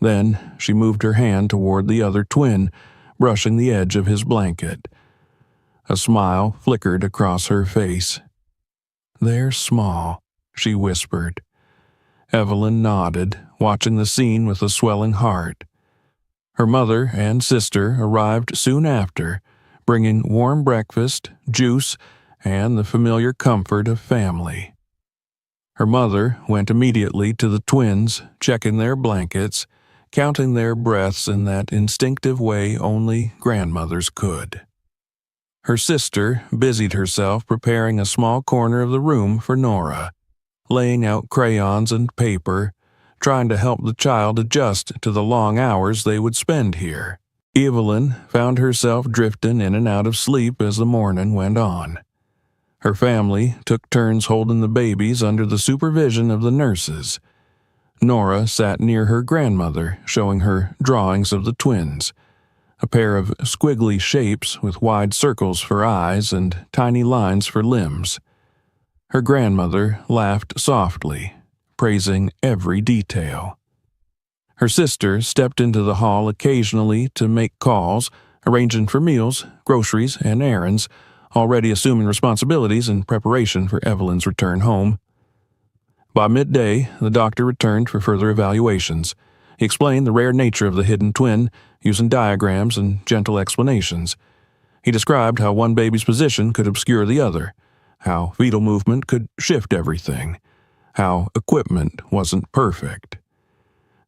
Then she moved her hand toward the other twin, brushing the edge of his blanket. A smile flickered across her face. "They're small," she whispered. Evelyn nodded, watching the scene with a swelling heart. Her mother and sister arrived soon after, bringing warm breakfast, juice, and the familiar comfort of family. Her mother went immediately to the twins, checking their blankets, counting their breaths in that instinctive way only grandmothers could. Her sister busied herself preparing a small corner of the room for Nora, laying out crayons and paper, trying to help the child adjust to the long hours they would spend here. Evelyn found herself drifting in and out of sleep as the morning went on. Her family took turns holding the babies under the supervision of the nurses. Nora sat near her grandmother, showing her drawings of the twins, a pair of squiggly shapes with wide circles for eyes and tiny lines for limbs. Her grandmother laughed softly, praising every detail. Her sister stepped into the hall occasionally to make calls, arranging for meals, groceries, and errands, already assuming responsibilities in preparation for Evelyn's return home. By midday, the doctor returned for further evaluations. He explained the rare nature of the hidden twin, using diagrams and gentle explanations. He described how one baby's position could obscure the other, how fetal movement could shift everything, how equipment wasn't perfect.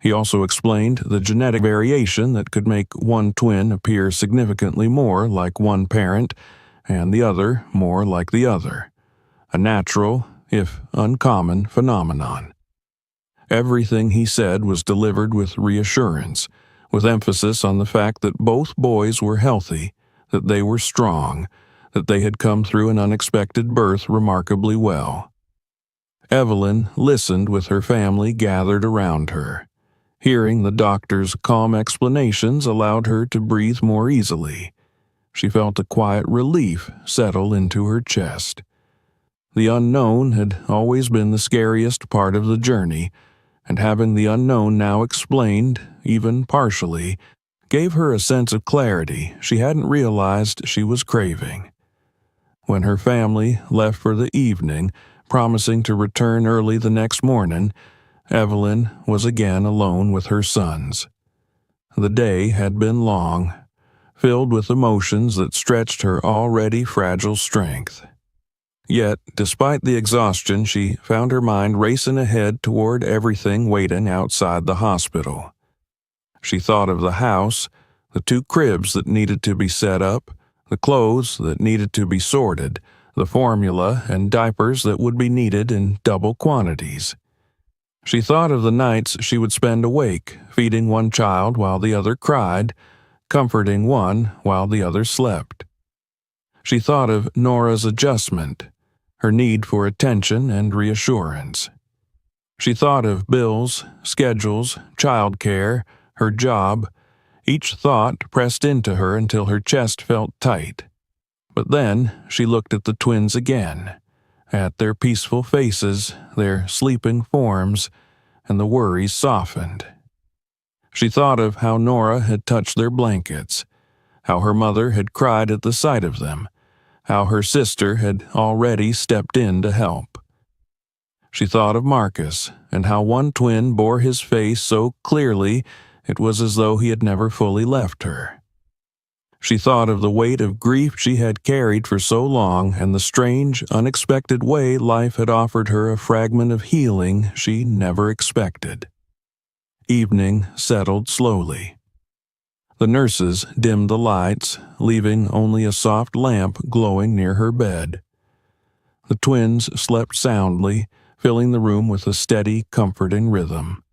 He also explained the genetic variation that could make one twin appear significantly more like one parent and the other more like the other, a natural, if uncommon, phenomenon. Everything he said was delivered with reassurance, with emphasis on the fact that both boys were healthy, that they were strong, that they had come through an unexpected birth remarkably well. Evelyn listened with her family gathered around her. Hearing the doctor's calm explanations allowed her to breathe more easily. She felt a quiet relief settle into her chest. The unknown had always been the scariest part of the journey, and having the unknown now explained, even partially, gave her a sense of clarity she hadn't realized she was craving. When her family left for the evening, promising to return early the next morning, Evelyn was again alone with her sons. The day had been long, filled with emotions that stretched her already fragile strength. Yet, despite the exhaustion, she found her mind racing ahead toward everything waiting outside the hospital. She thought of the house, the 2 cribs that needed to be set up, the clothes that needed to be sorted, the formula and diapers that would be needed in double quantities. She thought of the nights she would spend awake, feeding one child while the other cried, comforting one while the other slept. She thought of Nora's adjustment, her need for attention and reassurance. She thought of bills, schedules, childcare, her job. Each thought pressed into her until her chest felt tight. But then she looked at the twins again, at their peaceful faces, their sleeping forms, and the worries softened. She thought of how Nora had touched their blankets, how her mother had cried at the sight of them, how her sister had already stepped in to help. She thought of Marcus, and how one twin bore his face so clearly it was as though he had never fully left her. She thought of the weight of grief she had carried for so long and the strange, unexpected way life had offered her a fragment of healing she never expected. Evening settled slowly. The nurses dimmed the lights, leaving only a soft lamp glowing near her bed. The twins slept soundly, filling the room with a steady, comforting rhythm.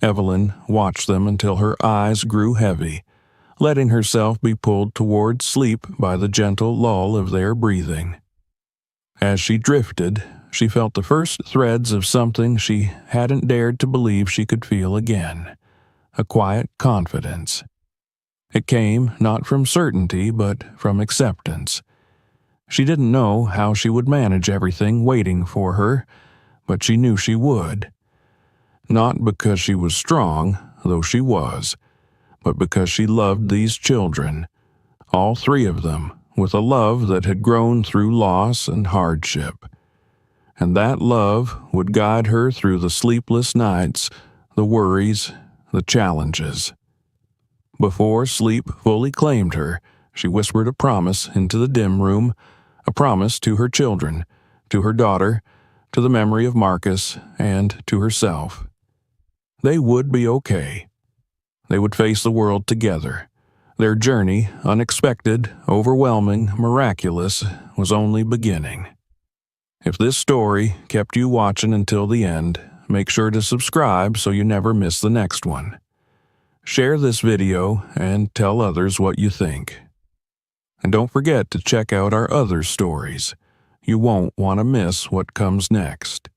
Evelyn watched them until her eyes grew heavy, letting herself be pulled toward sleep by the gentle lull of their breathing. As she drifted, she felt the first threads of something she hadn't dared to believe she could feel again, a quiet confidence. It came not from certainty, but from acceptance. She didn't know how she would manage everything waiting for her, but she knew she would. Not because she was strong, though she was, but because she loved these children, all 3 of them, with a love that had grown through loss and hardship. And that love would guide her through the sleepless nights, the worries, the challenges. Before sleep fully claimed her, she whispered a promise into the dim room, a promise to her children, to her daughter, to the memory of Marcus, and to herself. They would be okay. They would face the world together. Their journey, unexpected, overwhelming, miraculous, was only beginning. If this story kept you watching until the end, make sure to subscribe so you never miss the next one. Share this video and tell others what you think. And don't forget to check out our other stories. You won't want to miss what comes next.